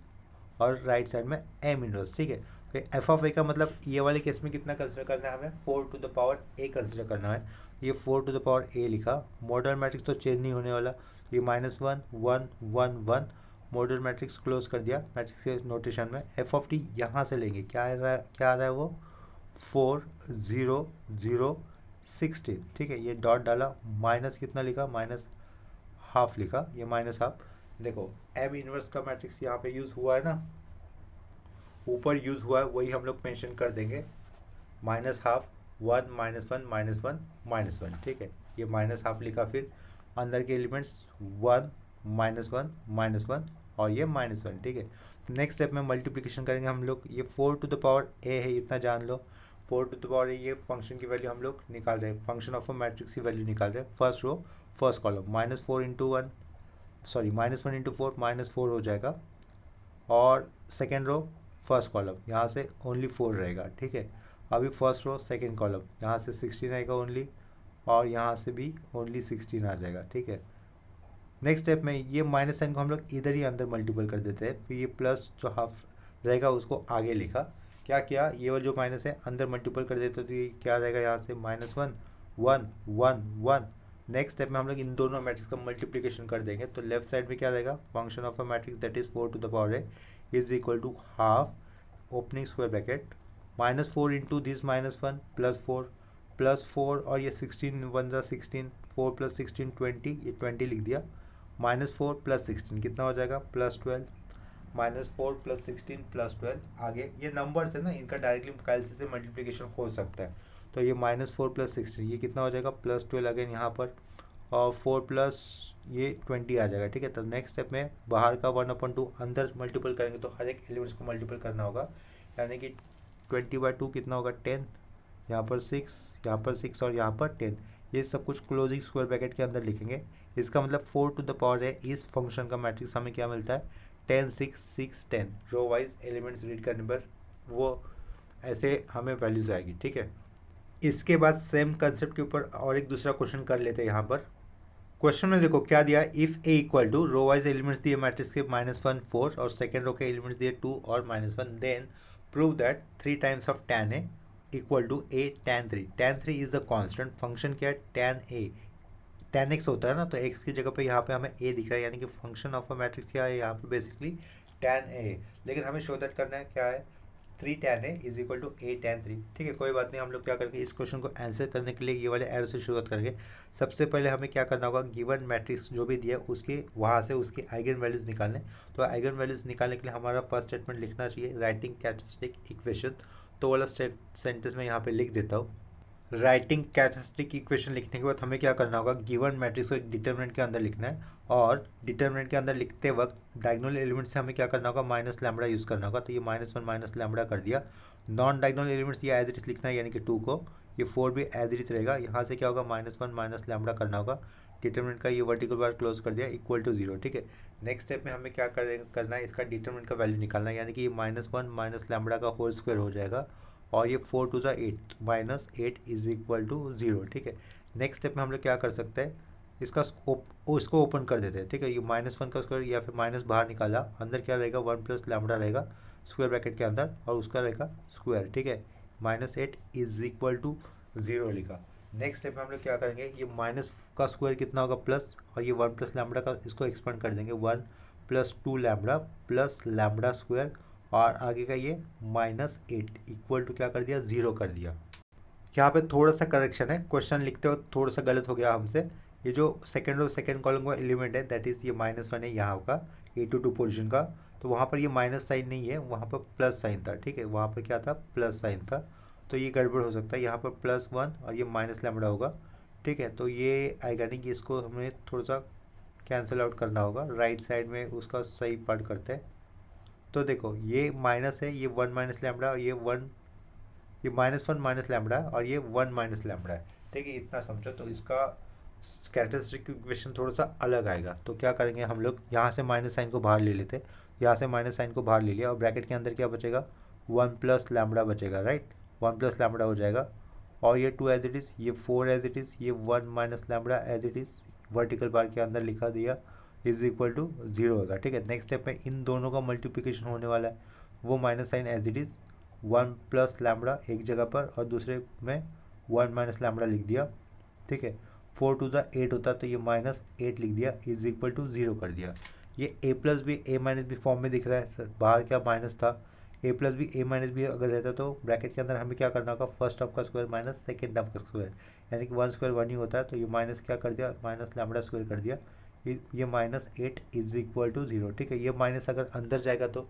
और राइट साइड में एम इनवर्स, ठीक है। तो एफ ऑफ ए का मतलब ये वाले केस में कितना कंसिडर करना है, हमें 4 to the power A consider करना है। ये 4 टू द पावर ए लिखा, मॉडल मैट्रिक्स तो चेंज नहीं होने वाला, ये -1 1 1 1, मॉडल मैट्रिक्स क्लोज कर दिया। मैट्रिक्स के नोटेशन में एफ ऑफ टी यहाँ से लेंगे, क्या आ रहा है वो, 4 0 0 16, ठीक है। ये डॉट डाला, माइनस कितना लिखा, माइनस हाफ लिखा, ये माइनस हाफ। देखो एम इनवर्स का मैट्रिक्स यहाँ पे यूज़ हुआ है ना, ऊपर यूज़ हुआ है, वही हम लोग मेंशन कर देंगे। माइनस हाफ, 1 -1 -1 -1, ठीक है। ये माइनस हाफ लिखा, फिर अंदर के एलिमेंट्स 1 -1 -1 और ये -1, ठीक है। नेक्स्ट स्टेप में मल्टीप्लिकेशन करेंगे हम लोग। ये 4 टू द पावर ए है, इतना जान लो। 4 टू द पावर ए, ये फंक्शन की वैल्यू हम लोग निकाल रहे हैं, फंक्शन ऑफ अ मैट्रिक्स की वैल्यू निकाल रहे हैं। First row first column, -4 into 1, sorry -1 into 4 -4 हो जाएगा। और सेकेंड रो फर्स्ट कॉलम, यहाँ से ओनली 4 रहेगा, ठीक है। अभी फर्स्ट रो सेकेंड कॉलम, यहाँ से 16 आएगा ओनली, और यहाँ से भी ओनली 16 आ जाएगा, ठीक है। नेक्स्ट स्टेप में ये माइनस साइन को हम लोग इधर ही अंदर मल्टीपल कर देते हैं, फिर ये प्लस जो हाफ रहेगा उसको आगे लिखा। क्या किया, ये वाला जो माइनस है अंदर मल्टीपल कर देते, तो ये क्या रहेगा, यहाँ से -1 1 1 1। नेक्स्ट स्टेप में हम लोग इन दोनों मैट्रिक्स का मल्टीप्लिकेशन कर देंगे, तो लेफ्ट साइड में क्या रहेगा, function of a matrix that is 4 to the power A is equal to half opening square bracket -4 into this -1 +4 और ये 16 1 जा 16, 4 + 16 20, ये 20 लिख दिया। -4 + 16 कितना हो जाएगा, +12। -4 + 16 +12, आगे ये नंबर्स है ना, इनका डायरेक्टली कैलसी से मल्टीप्लिकेशन हो सकता है। तो ये -4 + 16 ये कितना हो जाएगा, +12 अगेन यहाँ पर, और 4 प्लस ये 20 आ जाएगा, ठीक है। तो नेक्स्ट स्टेप में बाहर का 1/2 अंदर मल्टीपल करेंगे, तो हर एक एलिमेंट्स को मल्टीपल करना होगा, यानी कि 20/2 कितना होगा, 10, यहाँ पर 6, यहाँ पर 6 और यहाँ पर 10। ये सब कुछ क्लोजिंग स्क्वायर ब्रैकेट के अंदर लिखेंगे। इसका मतलब 4 टू द पावर है, इस फंक्शन का मैट्रिक्स हमें क्या मिलता है, 10 6 6 10। रो वाइज एलिमेंट्स रीड करने पर वो ऐसे हमें वैल्यूज आएगी, ठीक है। इसके बाद सेम कंसेप्ट के ऊपर और एक दूसरा क्वेश्चन कर लेते हैं। यहाँ पर क्वेश्चन में देखो क्या दिया, if A equal to, row wise elements दिए मैट्रिक्स के -1 4 और सेकेंड रो के एलिमेंट्स दिए 2 और -1, then prove that 3 times of tan A equal to a tan 3। tan 3 is the constant, function क्या है, tan a, tan x होता है ना, तो x की जगह पे यहाँ पे हमें a दिख रहा है, यानी कि फंक्शन ऑफ अ मैट्रिक्स क्या है यहाँ पे बेसिकली tan a। लेकिन हमें शो दैट करना है क्या है, 3 tan a is equal to a tan 3, ठीक है। कोई बात नहीं, हम लोग क्या करेंगे, इस क्वेश्चन को आंसर करने के लिए ये वाले एरो से शुरुआत करेंगे। सबसे पहले हमें क्या करना होगा, गिवन मैट्रिक्स जो भी दिया उसके वहाँ से उसके आइगन वैल्यूज़ निकालने। तो आइगन वैल्यूज़ निकालने के लिए हमारा फर्स्ट स्टेटमेंट लिखना चाहिए, राइटिंग कैरेक्टरिस्टिक इक्वेशन। तो वाला सेंटेंस मैं यहाँ पे लिख देता हूँ। राइटिंग कैरेक्टरिस्टिक इक्वेशन लिखने के बाद हमें क्या करना होगा, गिवन मैट्रिक्स को एक डिटरमिनेंट के अंदर लिखना है, और डिटरमिनेंट के अंदर लिखते वक्त डायगोनल एलिमेंट से हमें क्या करना होगा, -λ यूज़ करना होगा। तो ये -1 -λ कर दिया। नॉन डायगोनल एलिमेंट्स ये एज इट इज लिखना है, यानी कि 2 को, ये 4 भी एज इट इज रहेगा। यहाँ से क्या होगा, -1 -λ करना होगा। डिटरमिनेंट का ये वर्टिकल बार क्लोज कर दिया, इक्वल टू 0, ठीक है। नेक्स्ट स्टेप में हमें क्या करना है, इसका डिटरमिनेंट का वैल्यू निकालना है, यानी कि ये -1 -λ का होल स्क्वायर हो जाएगा, और ये 4 to the 8 -8 is equal to 0, ठीक है। नेक्स्ट स्टेप में हम लोग क्या कर सकते हैं, इसका इसको ओपन कर देते हैं, ठीक है। ये -1 का स्क्वायर या फिर माइनस बाहर निकाला, अंदर क्या रहेगा, 1 + λ रहेगा स्क्वायर ब्रैकेट के अंदर, और उसका रहेगा स्क्वायर, ठीक है। -8 इज इक्वल टू 0 लिखा। नेक्स्ट स्टेप में हम लोग क्या करेंगे, ये माइनस का स्क्वायर कितना होगा, प्लस, और ये 1 + λ का इसको एक्सपेंड कर देंगे, 1 + 2λ प्लस λ स्क्वायर, और आगे का ये -8 इक्वल टू क्या कर दिया, 0 कर दिया। यहाँ पे थोड़ा सा करेक्शन है, क्वेश्चन लिखते वक्त थोड़ा सा गलत हो गया हमसे। ये जो सेकेंड और सेकेंड कॉलम का एलिमेंट है दैट इज़ ये -1 है यहाँ का, A to 2 पोजीशन का, तो वहाँ पर ये माइनस साइन नहीं है, वहाँ पर प्लस साइन था, ठीक है। वहाँ पर क्या था, प्लस साइन था, तो ये गड़बड़ हो सकता है। यहाँ पर +1 और ये -λ होगा, ठीक है। तो ये आएगा नहीं कि इसको हमें थोड़ा सा कैंसिल आउट करना होगा, राइट साइड में उसका सही पार्ट करते हैं। तो देखो ये माइनस है, ये 1 -λ, और ये -1 -λ और ये 1 -λ है, ठीक है। इतना समझो, तो इसका कैरेक्टरिस्टिक इक्वेशन थोड़ा सा अलग आएगा। तो क्या करेंगे हम लोग, यहाँ से माइनस साइन को बाहर ले लेते, यहाँ से माइनस साइन को बाहर ले लिया, और ब्रैकेट के अंदर क्या बचेगा, 1 + λ बचेगा, राइट। 1 + λ हो जाएगा, और ये 2 एज इट इज़, ये 4 एज इट इज़, ये 1 -λ as it is vertical bar के अंदर लिखा दिया, इज इक्वल टू 0 होगा, ठीक है। नेक्स्ट स्टेप में इन दोनों का मल्टीप्लिकेशन होने वाला है, वो minus sign as it is, 1 + λ एक जगह पर और दूसरे में 1 -λ लिख दिया, ठीक है। 4 टू द 8 होता, तो ये -8 लिख दिया, इज इक्वल टू 0 कर दिया। ये a+b फॉर्म में दिख रहा है, बाहर क्या माइनस था, a+b अगर रहता तो ब्रैकेट के अंदर हमें क्या करना होगा, फर्स्ट टर्म का स्क्वायर माइनस सेकेंड टर्म का स्क्वायर, यानी कि 1 स्क्वायर 1 ही होता है, तो ये माइनस क्या कर दिया, माइनस लैम्बडा स्क्वायर कर दिया, ये -8 इज इक्वल टू 0। ठीक है, ये माइनस अगर अंदर जाएगा तो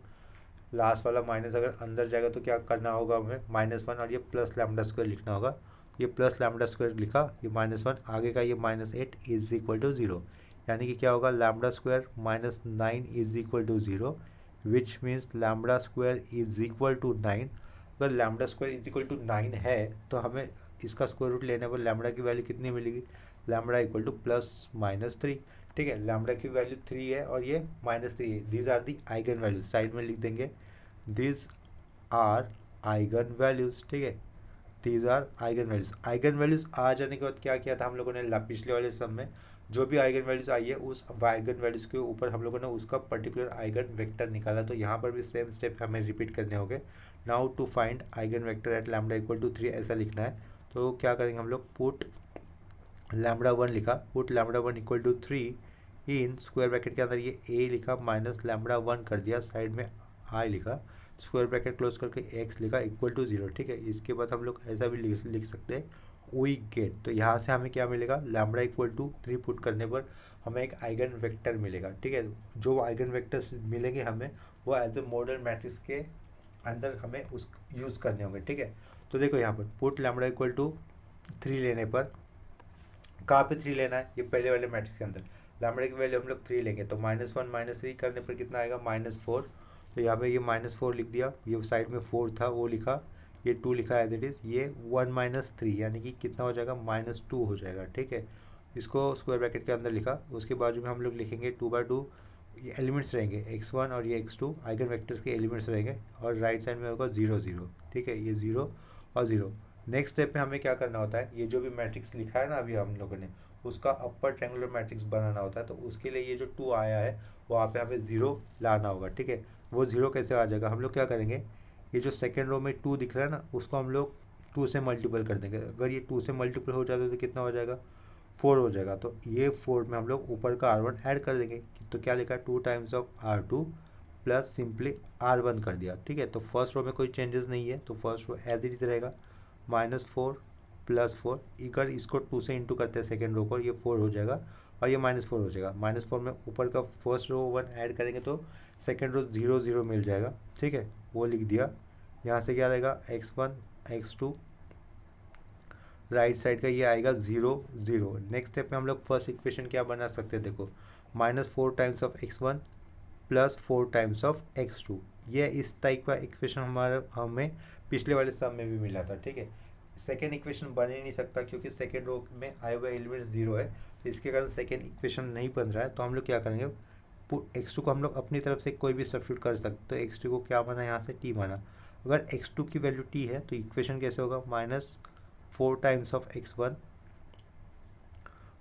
लास्ट वाला माइनस अगर अंदर जाएगा तो क्या करना होगा हमें, -1 और ये प्लस लैम्बडा स्क्वायर लिखना होगा। ये प्लस लैम्बडा स्क्वायर लिखा, ये -1 आगे का ये -8 इज इक्वल टू 0, यानी कि क्या होगा, lambda square -9 is equal to 0, which means lambda square is equal to 9। अगर lambda square is equal to 9 है तो हमें इसका स्क्वायर रूट लेने पर लैम्बडा की वैल्यू कितनी मिलेगी, लैम्बडा इक्वल टू +-3। ठीक है, लैम्बडा की वैल्यू 3 है और ये -3 है। These are the eigen values, side में लिख देंगे दिस आर आइगन वैल्यूज। ठीक है, these are eigen values. Eigen values आ जाने के बाद क्या किया था हम लोगों ने, पिछले वाले सम में जो भी आइगन वैल्यूज आई है उस आइगन वैल्यूज के ऊपर हम लोगों ने उसका पर्टिकुलर आइगन वेक्टर निकाला। तो यहाँ पर भी सेम स्टेप हमें रिपीट करने होंगे। Now to find eigen vector at lambda equal to 3 ऐसा लिखना है। तो क्या करेंगे हम लोग, पुट लैम्बडा 1 लिखा, put lambda 1 equal to 3 in square bracket के अंदर ये a लिखा, माइनस लैम्बडा 1 कर दिया, साइड में i लिखा, स्क्वायर ब्रैकेट क्लोज करके x लिखा इक्वल टू 0। ठीक है, इसके बाद हम लोग ऐसा भी लिख सकते हैं, वी गेट। तो यहाँ से हमें क्या मिलेगा, लैम्बडा इक्वल टू 3 पुट करने पर हमें एक आइगन वेक्टर मिलेगा। ठीक है, जो आइगन वेक्टर्स मिलेंगे हमें वो एज ए मॉडल मैट्रिक्स के अंदर हमें उस यूज़ करने होंगे। ठीक है, तो देखो यहाँ पर पुट लैम्बडा इक्वल टू 3 लेने पर कहाँ पे 3 लेना है, ये पहले वाले मैट्रिक्स के अंदर लैम्बडा की वैल्यू हम लोग 3 लेंगे, तो -1 -3 करने पर कितना आएगा, -4। तो यहाँ पे ये -4 लिख दिया, ये साइड में 4 था वो लिखा, ये 2 लिखा एज इट इज़, ये 1 - 3 यानी कि कितना हो जाएगा, -2 हो जाएगा। ठीक है, इसको स्क्वायर ब्रैकेट के अंदर लिखा, उसके बाजू में हम लोग लिखेंगे 2/2, ये एलिमेंट्स रहेंगे x1 और ये x2 आइगन वेक्टर्स के एलिमेंट्स रहेंगे, और राइट साइड में होगा 0 0। ठीक है, ये 0 और 0। नेक्स्ट स्टेप में हमें क्या करना होता है, ये जो भी मैट्रिक्स लिखा है ना अभी हम लोगों ने, उसका अपर ट्रायंगुलर मैट्रिक्स बनाना होता है। तो उसके लिए ये जो 2 आया है वहाँ पे हमें 0 लाना होगा। ठीक है, वो 0 कैसे आ जाएगा, हम लोग क्या करेंगे, ये जो सेकेंड रो में 2 दिख रहा है ना उसको हम लोग 2 से मल्टीपल कर देंगे। अगर ये 2 से मल्टीपल हो जाता है तो कितना हो जाएगा, 4 हो जाएगा। तो ये 4 में हम लोग ऊपर का R1 ऐड कर देंगे। तो क्या लिखा है, 2 times of R2 plus simply R1 कर दिया। ठीक है, तो फर्स्ट रो में कोई चेंजेस नहीं है, तो first row as it is रहेगा, -4 +4। अगर इसको 2 से इंटू करते हैं सेकेंड रो को, ये 4 हो जाएगा और ये -4 हो जाएगा। -4 में ऊपर का फर्स्ट रो 1 ऐड करेंगे तो सेकेंड रो 0 0 मिल जाएगा। ठीक है, वो लिख दिया। यहाँ से क्या रहेगा, x1 x2, राइट साइड का ये आएगा 0 0। नेक्स्ट स्टेप में हम लोग फर्स्ट इक्वेशन क्या बना सकते हैं, देखो -4 times of x1 +4 times of x2। ये इस टाइप का इक्वेशन हमें पिछले वाले सम में भी मिला था। ठीक है, सेकेंड इक्वेशन बन ही नहीं सकता क्योंकि सेकेंड रो में आए हुए एलिमेंट 0 है, तो इसके कारण सेकेंड इक्वेशन नहीं बन रहा है। तो हम लोग क्या करेंगे, x2 को हम लोग अपनी तरफ से कोई भी सब्स्टिट्यूट कर सकते हैं। तो x2 को क्या बना, यहाँ से t बना। अगर x2 की वैल्यू t है तो इक्वेशन कैसे होगा, -4 times of x1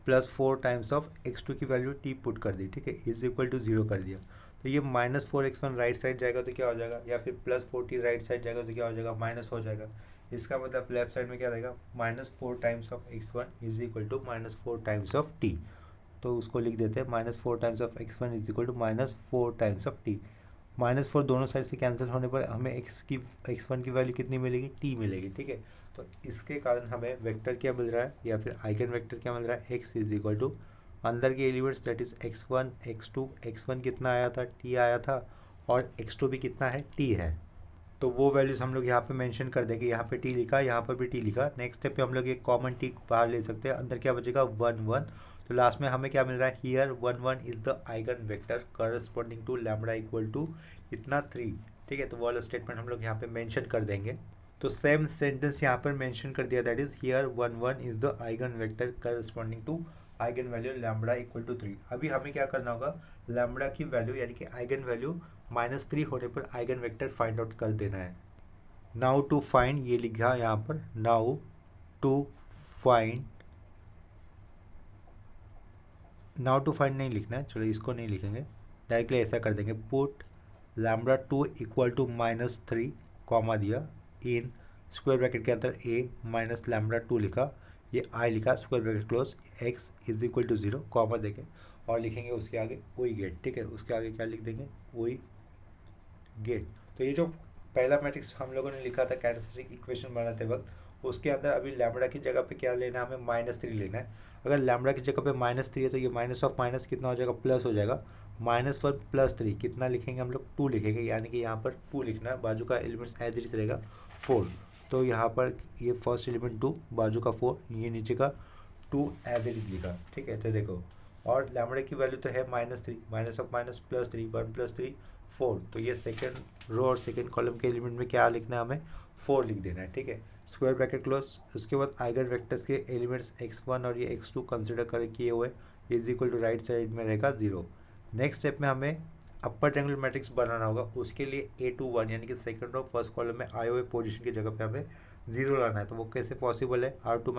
+4 times of x2 की वैल्यू t पुट कर दी। ठीक है, इज इक्वल टू 0 कर दिया। तो ये -4x1 राइट साइड जाएगा तो क्या हो जाएगा, या फिर +4t राइट साइड जाएगा तो क्या हो जाएगा, माइनस हो जाएगा। इसका मतलब लेफ्ट साइड में क्या रहेगा, -4 times of x1 is equal to -4 times of t। तो उसको लिख देते हैं, -4 times of x1 is equal to -4 times of t। -4 दोनों साइड से कैंसिल होने पर हमें x1 की वैल्यू कितनी मिलेगी, t मिलेगी। ठीक है, तो इसके कारण हमें वेक्टर क्या मिल रहा है, या फिर आइगन वेक्टर क्या मिल रहा है, x इज इक्वल टू अंदर के elements that is x1 x2, x1 कितना आया था, t आया था, और x2 भी कितना है, t है। तो वो वैल्यूज हम लोग यहाँ पे मेंशन कर देंगे, यहाँ पे t लिखा, यहाँ पर भी t लिखा। नेक्स्ट स्टेप पे हम लोग एक कॉमन t बाहर ले सकते हैं, अंदर क्या बचेगा, 1 1। तो लास्ट में हमें क्या मिल रहा है, here 1 1 is the eigen vector corresponding to lambda equal to इतना 3। ठीक है, तो वो वाला स्टेटमेंट हम लोग यहाँ पे मेंशन कर देंगे। तो सेम सेंटेंस यहाँ पर मेंशन कर दिया, that is here 1 1 is the eigen vector corresponding to eigen value lambda equal to 3। अभी हमें क्या करना होगा, लैम्बडा की वैल्यू यानी कि आइगन वैल्यू -3 होने पर आइगन वेक्टर फाइंड आउट कर देना है। नाउ टू फाइंड, ये लिखा यहाँ पर, नाउ टू फाइंड, नहीं लिखना है, चलो इसको नहीं लिखेंगे, डायरेक्टली ऐसा कर देंगे, put lambda 2 equal to -3 comma दिया, इन स्क्वायर ब्रैकेट के अंदर a माइनस लैम्बडा 2 लिखा, ये i लिखा, square bracket close, x is equal to 0 comma देंगे और लिखेंगे उसके आगे वी गेट। ठीक है, उसके आगे क्या लिख देंगे, वी गेट। तो ये जो पहला मैट्रिक्स हम लोगों ने लिखा था कैरेक्टरिस्टिक इक्वेशन बनाते वक्त, उसके अंदर अभी लैम्बडा की जगह पे क्या लेना है हमें, -3 लेना है। अगर लैम्बडा की जगह पे -3 है तो ये माइनस ऑफ माइनस कितना हो जाएगा, प्लस हो जाएगा। -1 + 3 कितना लिखेंगे हम लोग, 2 लिखेंगे, यानी कि यहाँ पर 2 लिखना है, बाजू का एलिमेंट्स एज इट इज रहेगा 4। तो यहाँ पर ये फर्स्ट एलिमेंट 2, बाजू का 4, ये नीचे का 2 एज इट इज लिखा, ठीक है। तो देखो, और लैम्बडा की वैल्यू तो है -3, माइनस ऑफ माइनस +3, 1 + 3 4। तो ये सेकंड रो और सेकंड कॉलम के एलिमेंट में क्या लिखना है हमें, 4 लिख देना है, ठीक है। Square bracket close. उसके बाद आइगन वेक्टर्स के एलिमेंट्स x1 और ये x2 कंसिडर कर किए हुए is equal to right side में रहेगा 0। नेक्स्ट स्टेप में हमें अपर ट्रायंगुलर मैट्रिक्स बनाना होगा। उसके लिए A21 यानी कि सेकंड रो फर्स्ट कॉलम में आए हुए पोजीशन की जगह पे हमें 0 लाना है। तो वो कैसे पॉसिबल है, R2 -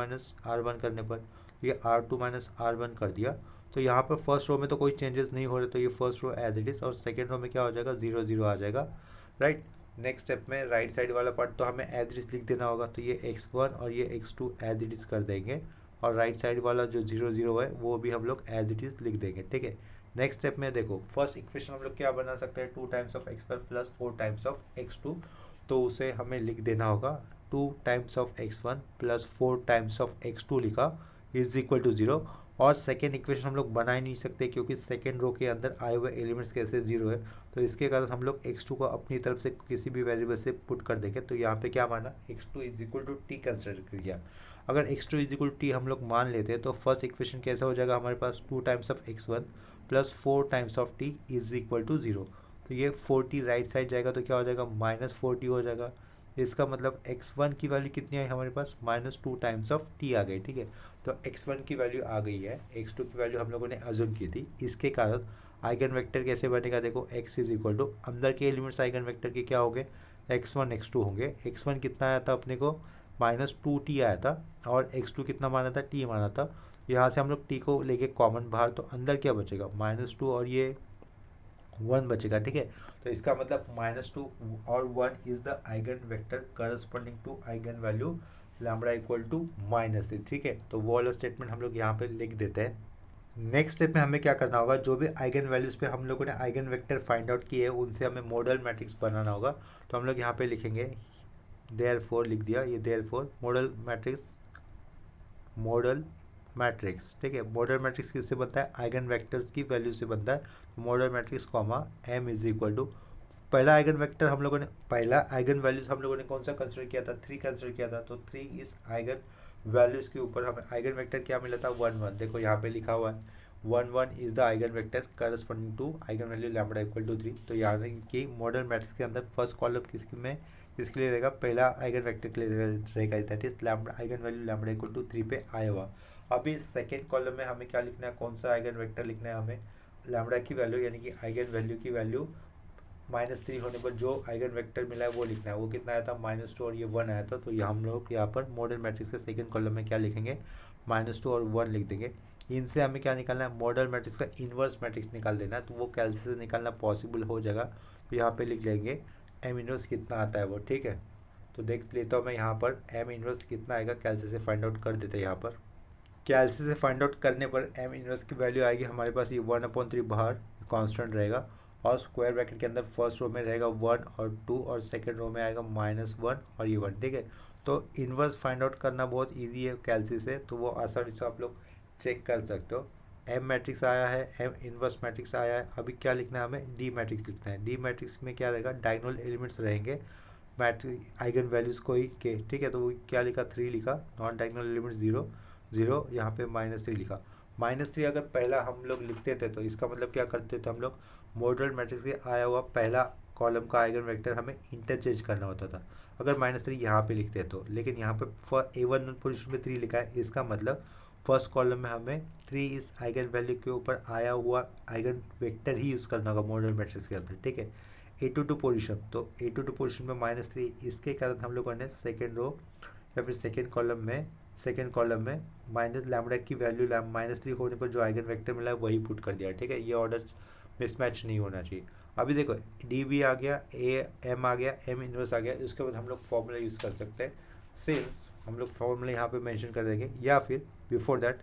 R1 करने पर। ये R2 - R1 कर दिया, तो यहाँ पर फर्स्ट रो में तो कोई चेंजेस नहीं हो रहे, तो ये first row as it is, और सेकेंड रो में क्या हो जाएगा, 0 0 आ जाएगा, राइट। नेक्स्ट स्टेप में राइट साइड वाला पार्ट तो हमें एज इट इज लिख देना होगा। तो ये x1 और ये x2 एज इट इज कर देंगे, और राइट साइड वाला जो 0 0 है वो भी हम लोग एज इट इज लिख देंगे, ठीक है। नेक्स्ट स्टेप में देखो, फर्स्ट इक्वेशन हम लोग क्या बना सकते हैं, 2 times of x1 + 4 times of x2। तो उसे हमें लिख देना होगा 2 times of x1 + 4 times of x2 लिखा इज इक्वल टू 0। और सेकेंड इक्वेशन हम लोग बना ही नहीं सकते, क्योंकि सेकेंड रो के अंदर आए हुए एलिमेंट्स कैसे 0 है। तो इसके कारण हम लोग x2 को अपनी तरफ से किसी भी वेरिएबल से पुट कर देंगे। तो यहाँ पे क्या माना, x2 = t कंसिडर किया। अगर x2 = t हम लोग मान लेते हैं तो फर्स्ट इक्वेशन कैसा हो जाएगा हमारे पास, 2 times of x1 + 4 times of t is equal to 0। तो ये 4t राइट साइड जाएगा तो क्या हो जाएगा, -4t हो जाएगा। इसका मतलब x1 की वैल्यू कितनी आई हमारे पास, -2 टाइम्स ऑफ t आ गई, ठीक है। तो x1 की वैल्यू आ गई है, x2 की वैल्यू हम लोगों ने अज्यूम की थी। इसके कारण आइगन वेक्टर कैसे बनेगा, देखो x = अंदर के एलिमेंट्स आइगन वेक्टर के क्या होंगे, x1 x2 होंगे। x1 कितना आया था अपने को, -2t आया था, और x2 कितना माना था, t माना था। यहाँ से हम लोग t को लेके कॉमन बाहर, तो अंदर क्या बचेगा, -2 और ये 1 बचेगा, ठीक है। तो इसका मतलब -2 और 1 is the eigen vector corresponding to eigen value lambda = -3, ठीक है। तो वो वाला स्टेटमेंट हम लोग यहाँ पे लिख देते हैं। नेक्स्ट स्टेप में हमें क्या करना होगा, जो भी आइगन वैल्यूज पे हम लोगों ने आइगन वेक्टर फाइंड आउट किए हैं उनसे हमें मॉडल मैट्रिक्स बनाना होगा। तो हम लोग यहाँ पे लिखेंगे देयरफॉर, लिख दिया ये देयरफॉर मॉडल मैट्रिक्स, ठीक है। मॉडल मैट्रिक्स किससे बनता है, आइगन वेक्टर्स की वैल्यू से बनता है। तो मॉडल मैट्रिक्स कॉमा m = पहला आइगन वेक्टर हम लोगों ने, पहला आइगन वैल्यूज हम लोगों ने कौन सा कंसिडर किया था, 3 कंसिडर किया था। तो 3 इस आइगन वैल्यूज के ऊपर हमें आइगन वेक्टर क्या मिला था, 1 1। देखो यहाँ पे लिखा हुआ है 1 1 is the eigen vector corresponding to eigen value lambda = 3। तो यानी कि मॉडल मैट्रिक्स के अंदर फर्स्ट कॉलम किसके लिए रहेगा, पहला आइगन वेक्टर के लिए रहेगा, that is lambda eigen value lambda = 3 पे आया हुआ। अभी सेकेंड कॉलम में हमें क्या लिखना है, कौन सा आइगन वेक्टर लिखना है हमें, लैम्बडा की वैल्यू यानी कि आइगन वैल्यू की वैल्यू -3 होने पर जो आइगन वेक्टर मिला है वो लिखना है। वो कितना आया था, -2 और ये 1 आया था। तो ये हम लोग यहाँ पर मॉडल मैट्रिक्स के सेकंड कॉलम में क्या लिखेंगे, -2 और 1 लिख देंगे। इनसे हमें क्या निकालना है, मॉडल मैट्रिक्स का इन्वर्स मैट्रिक्स निकाल देना है। तो वो कैलसी से निकालना पॉसिबल हो जाएगा। तो यहाँ पे लिख लेंगे m इनवर्स कितना आता है वो, ठीक है। तो देख लेता हूँ मैं यहाँ पर m इनवर्स कितना आएगा, कैलसी से फाइंड आउट कर देते हैं। यहाँ पर कैलसी से फाइंड आउट करने पर m इनवर्स की वैल्यू आएगी हमारे पास, ये 1/3 बाहर कांस्टेंट रहेगा, और स्क्वायर ब्रैकेट के अंदर फर्स्ट रो में रहेगा 1 और 2, और सेकंड रो में आएगा -1 और ये 1, ठीक है। तो इनवर्स फाइंड आउट करना बहुत इजी है कैलसी से, तो वो आसानी से आप लोग चेक कर सकते हो। m मैट्रिक्स आया है, m इनवर्स मैट्रिक्स आया है। अभी क्या लिखना है हमें, d मैट्रिक्स लिखना है। d मैट्रिक्स में क्या रहेगा, डायगोनल एलिमेंट्स रहेंगे मैट्रिक्स आइगन वैल्यूज कोई के, ठीक है। तो क्या लिखा, 3 लिखा, नॉन डायगोनल एलिमेंट्स 0 0, यहाँ पे -3 लिखा। -3 अगर पहला हम लोग लिखते थे तो इसका मतलब क्या करते थे हम लोग, मॉडल मैट्रिक्स से आया हुआ पहला कॉलम का आइगन वेक्टर हमें इंटरचेंज करना होता था अगर -3 यहाँ पे लिखते तो। लेकिन यहाँ पे A1 पोजिशन में 3 लिखा है, इसका मतलब फर्स्ट कॉलम में हमें 3 इस आइगन वैल्यू के ऊपर आया हुआ आइगन वेक्टर ही यूज़ करना होगा मॉडल मैट्रिक्स के अंदर, ठीक है। A22 पोजिशन, तो A22 पोजिशन में -3, इसके कारण हम लोगों ने सेकेंड रो या फिर सेकेंड कॉलम में माइनस लैम्बडा की वैल्यू -3 होने पर जो आइगन वेक्टर मिला है वही पुट कर दिया, ठीक है। ये ऑर्डर मिसमैच नहीं होना चाहिए। अभी देखो डी भी आ गया, ए एम आ गया, एम इनवर्स आ गया, उसके बाद हम लोग फॉर्मूला यूज़ कर सकते हैं। सिंस हम लोग फॉर्मूला यहाँ पे मेंशन कर देंगे, या फिर बिफोर दैट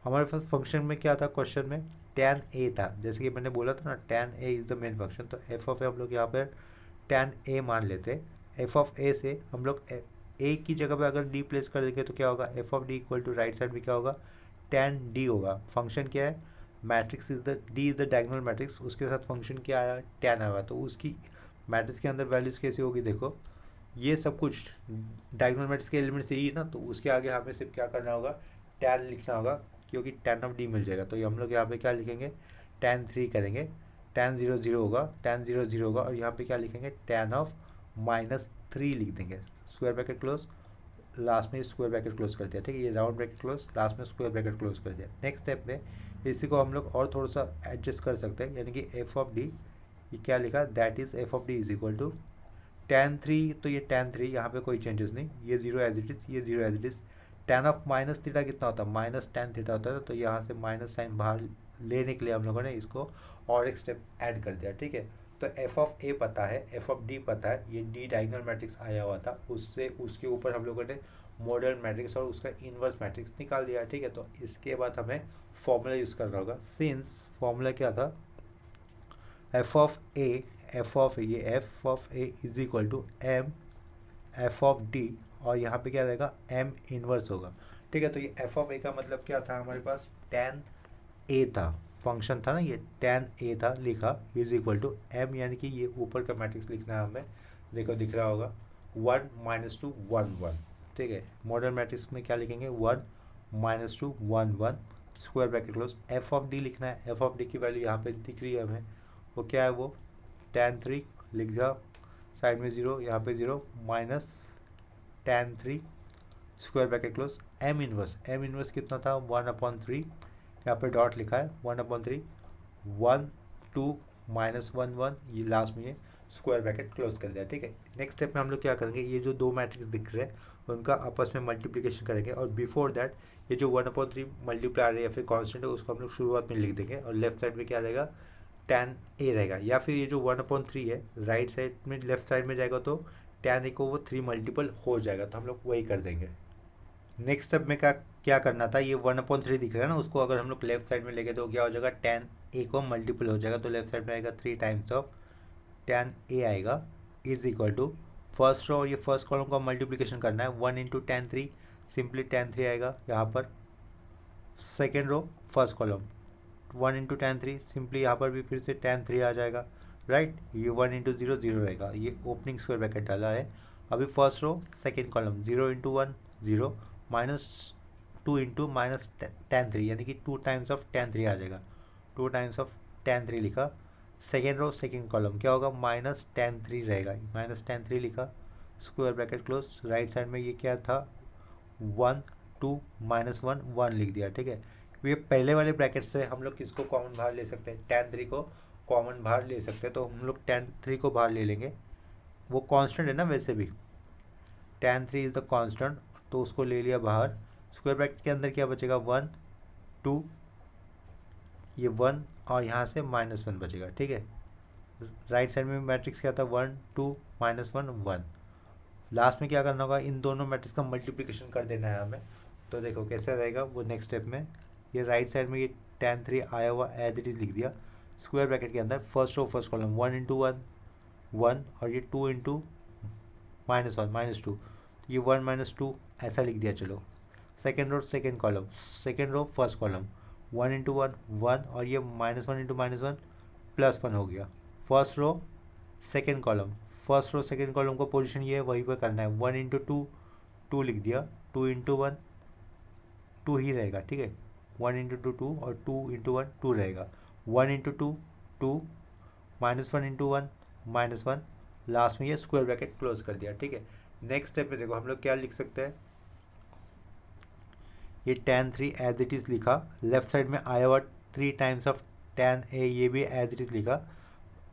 हमारे पास फंक्शन में क्या था, क्वेश्चन में tan a था। जैसे कि मैंने बोला था ना, tan a is the main function. तो f ऑफ ए हम लोग यहाँ पर tan a मान लेते हैं। f ऑफ a से हम लोग ए की जगह पे अगर डी प्लेस कर देंगे तो क्या होगा, F of D equal to right side में क्या होगा, tan डी होगा। फंक्शन क्या है, matrix is the D is the diagonal matrix, उसके साथ फंक्शन क्या आया, tan आया, तो उसकी मैट्रिक्स के अंदर वैल्यूज कैसे होगी, देखो ये सब कुछ डायगोनल मैट्रिक्स के एलिमेंट्स यही है ना, तो उसके आगे हमें सिर्फ क्या करना होगा, tan लिखना होगा, क्योंकि tan ऑफ डी मिल जाएगा। तो ये हम लोग यहाँ पे क्या लिखेंगे, tan 3 करेंगे, tan 0 0 होगा, tan 0 0 होगा, और यहाँ पे क्या लिखेंगे, tan ऑफ -3 लिख देंगे, स्क्वायर ब्रैकेट क्लोज, लास्ट में स्क्वायर ब्रैकेट क्लोज कर दिया, ठीक है, ये राउंड ब्रैकेट क्लोज, लास्ट में स्क्वायर ब्रैकेट क्लोज कर दिया। नेक्स्ट स्टेप में इसी को हम लोग और थोड़ा सा एडजस्ट कर सकते हैं, यानी कि एफ ऑफ डी, ये क्या लिखा, that is F of D is equal to tan 3, तो ये tan 3 यहाँ पे कोई चेंजेस नहीं, ये जीरो एज इट इज़, ये zero as it is. tan of minus theta कितना होता है, माइनस tan थीटा होता है, तो यहाँ से माइनस साइन बाहर लेने के लिए हम लोगों ने इसको और एक स्टेप ऐड कर दिया, ठीक है। तो एफ ऑफ ए पता है, एफ ऑफ डी पता है, ये डी डायगोनल मैट्रिक्स आया हुआ था, उससे उसके ऊपर हम लोगों ने मॉडल मैट्रिक्स और उसका इन्वर्स मैट्रिक्स निकाल दिया, ठीक है। तो इसके बाद हमें फॉर्मूला यूज़ करना होगा, सिंस फॉर्मूला क्या था, F of A, F of ये F of A is equal to M F of D, और यहाँ पे क्या रहेगा, एम इनवर्स होगा, ठीक है। तो ये एफ ऑफ ए का मतलब क्या था, हमारे पास tan ए था, फंक्शन था ना ये, tan ए था लिखा, इज इक्वल टू एम, यानी कि ये ऊपर का मैट्रिक्स लिखना है हमें, देखो दिख रहा होगा 1 -2 1 1, ठीक है। मॉडल मैट्रिक्स में क्या लिखेंगे, 1 -2 1 1, square bracket close, F of D लिखना है, एफ ऑफ डी की वैल्यू यहाँ पे दिख रही है हमें, वो क्या है, वो tan 3 लिख दिया, साइड में 0, यहाँ पे 0, minus tan 3 square bracket close, M inverse, M inverse कितना था, 1/3, यहाँ पे डॉट लिखा है, 1/3 1 2 -1 1, ये लास्ट में ये स्क्वायर ब्रैकेट क्लोज कर दिया, ठीक है। नेक्स्ट स्टेप में हम लोग क्या करेंगे, ये जो दो मैट्रिक्स दिख रहे हैं उनका आपस में मल्टीप्लिकेशन करेंगे, और बिफोर दैट ये जो 1/3 मल्टीप्लाई है या फिर कॉन्स्टेंट है उसको हम लोग शुरुआत में लिख देंगे, और लेफ्ट साइड में क्या रहेगा, tan ए रहेगा, या फिर ये जो 1/3 है राइट साइड में लेफ्ट साइड में जाएगा तो tan ए को वो 3 मल्टीपल हो जाएगा, तो हम लोग वही कर देंगे। नेक्स्ट स्टेप में क्या क्या करना था, ये 1/3 दिख रहा है ना, उसको अगर हम लोग लेफ्ट साइड में लेंगे तो क्या हो जाएगा, tan ए को मल्टीपल हो जाएगा, तो लेफ्ट साइड में आएगा 3 टाइम्स ऑफ tan ए आएगा, is equal to first row और ये फर्स्ट कॉलम का मल्टीप्लिकेशन करना है, 1 इंटू tan 3, सिंपली tan 3 आएगा यहाँ पर, second row first column 1 into tan 3, simply यहाँ पर भी फिर से tan 3 आ जाएगा, राइट। ये 1 इंटू 0 0 रहेगा, ये ओपनिंग स्क्वायर ब्रैकेट डाला है। अभी first row second column 0 into 1 0, -2 into minus tan 3, यानी कि 2 टाइम्स ऑफ tan 3 आ जाएगा, 2 टाइम्स ऑफ tan 3 लिखा। सेकेंड रो सेकेंड कॉलम क्या होगा, माइनस tan 3 रहेगा, माइनस tan 3 लिखा, square bracket close, right side में ये क्या था, 1 2 -1 1 लिख दिया, ठीक है। ये पहले वाले ब्रैकेट से हम लोग किसको कॉमन बाहर ले सकते हैं, tan 3 को कॉमन बाहर ले सकते हैं, तो हम लोग tan 3 को बाहर ले लेंगे, वो कांस्टेंट है ना वैसे भी, tan 3 इज द कांस्टेंट, तो उसको ले लिया बाहर। स्क्वायर ब्रैकेट के अंदर क्या बचेगा, 1 2, ये 1 और यहाँ से -1 बचेगा, ठीक है। राइट साइड में मैट्रिक्स क्या था, 1 2 -1 1, लास्ट में क्या करना होगा, इन दोनों मैट्रिक्स का मल्टीप्लिकेशन कर देना है हमें। तो देखो कैसे रहेगा वो नेक्स्ट स्टेप में, ये राइट साइड में ये tan 3 आया हुआ एज इट इज़ लिख दिया, स्क्वायर ब्रैकेट के अंदर first row first column 1 into 1 1, और ये 2 इंटू -1 -2, ये 1 -2 ऐसा लिख दिया, चलो। Second row second column, second row first column 1 into 1 1, और ये -1 इंटू -1 +1 हो गया। First row second column, first row second column को पोजीशन ये है वहीं पर करना है, 1 इंटू 2 2 लिख दिया, 2 इंटू 1 2 ही रहेगा, ठीक है। 1 इंटू 2 2, और 2 इंटू 1 2 रहेगा, 1 इंटू 2 2, -1 इंटू 1 -1, लास्ट में ये स्क्वायर ब्रैकेट क्लोज कर दिया, ठीक है। नेक्स्ट स्टेप में देखो हम लोग क्या लिख सकते हैं, ये tan 3 एज इट इज़ लिखा, लेफ्ट साइड में आया हुआ 3 टाइम्स ऑफ tan ए, ये भी एज इट इज़ लिखा,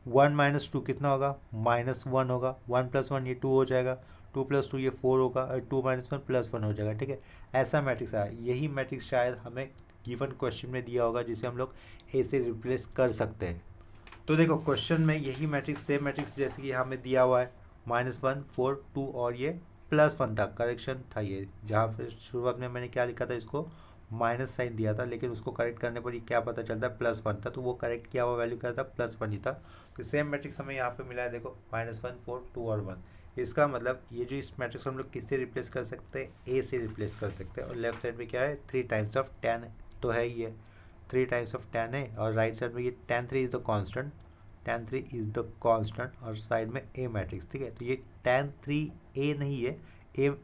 1 -2 कितना होगा, -1 होगा, 1 + 1 ये 2 हो जाएगा, 2 + 2 ये 4 होगा, और 2 - 1 +1 हो जाएगा, ठीक है। ऐसा मैट्रिक्स आया, यही मैट्रिक्स शायद हमें गिवन क्वेश्चन में दिया होगा, जिसे हम लोग ए से रिप्लेस कर सकते हैं। तो देखो क्वेश्चन में यही मैट्रिक्स सेम मैट्रिक्स जैसे कि हमें दिया हुआ है, -1 4 2 और ये +1 था, करेक्शन था ये, जहाँ पे शुरुआत में मैंने क्या लिखा था, इसको माइनस साइन दिया था, लेकिन उसको करेक्ट करने पर ये क्या पता चलता है, +1 था, तो वो करेक्ट किया हुआ वैल्यू क्या था, +1 ही था। तो सेम मैट्रिक्स हमें यहाँ पे मिला है, देखो -1 4 2 और 1, इसका मतलब ये जो इस मैट्रिक्स को हम लोग किससे रिप्लेस कर सकते हैं, ए से रिप्लेस कर सकते हैं। और लेफ्ट साइड में क्या है, 3 टाइम्स ऑफ टेन तो है ही है, 3 टाइम्स ऑफ टेन है। और राइट साइड में ये tan3 is the constant, tan3 is the constant, और साइड में ए मैट्रिक्स, ठीक है। तो ये tan3 ए नहीं है, ए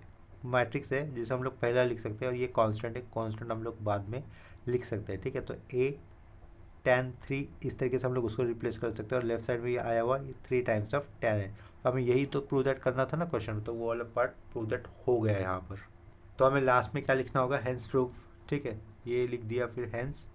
मैट्रिक्स है जिसे हम लोग पहला लिख सकते हैं, और ये कांस्टेंट है, कांस्टेंट हम लोग बाद में लिख सकते हैं, ठीक है। तो ए tan3 इस तरीके से हम लोग उसको रिप्लेस कर सकते हैं। और लेफ्ट साइड में ये आया हुआ ये 3 टाइम्स ऑफ tan है। तो हमें यही तो प्रूव दैट करना था ना क्वेश्चन में, तो वो वाला पार्ट प्रूव दैट हो गया है यहाँ पर। तो हमें लास्ट में क्या लिखना होगा, हेंस प्रूव, ठीक है, ये लिख दिया, फिर हेंस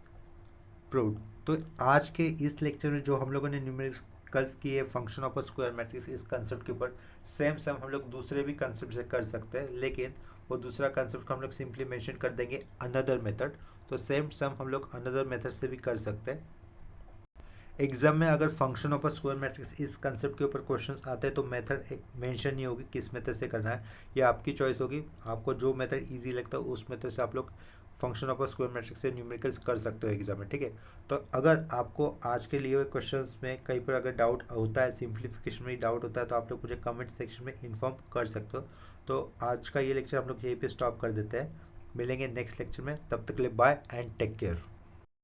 प्रूव्ड। तो आज के इस लेक्चर में जो हम लोगों ने न्यूमेरिकल्स की है function of a square matrix, इस कंसेप्ट के ऊपर सेम सेम हम लोग दूसरे भी कंसेप्ट से कर सकते हैं, लेकिन वो दूसरा कंसेप्ट को हम लोग सिंपली मेंशन कर देंगे अनदर मेथड। तो सेम सम हम लोग अनदर मेथड से भी कर सकते हैं। एग्जाम में अगर function of a square matrix इस कंसेप्ट के ऊपर क्वेश्चंस आते हैं तो मेथड मेंशन नहीं होगी किस मेथड से करना है, ये आपकी चॉइस होगी। आपको जो मेथड इजी लगता है उस मेथड से आप लोग function of a square matrix से न्यूमेरिकल्स कर सकते हो एग्जाम में, ठीक है। तो अगर आपको आज के लिए हुए क्वेश्चंस में कहीं पर अगर डाउट होता है, सिंप्लीफिकेशन में डाउट होता है, तो आप लोग मुझे कमेंट सेक्शन में इन्फॉर्म कर सकते हो। तो आज का ये लेक्चर हम लोग यहीं पे स्टॉप कर देते हैं, मिलेंगे नेक्स्ट लेक्चर में, तब तक के लिए बाय एंड टेक केयर।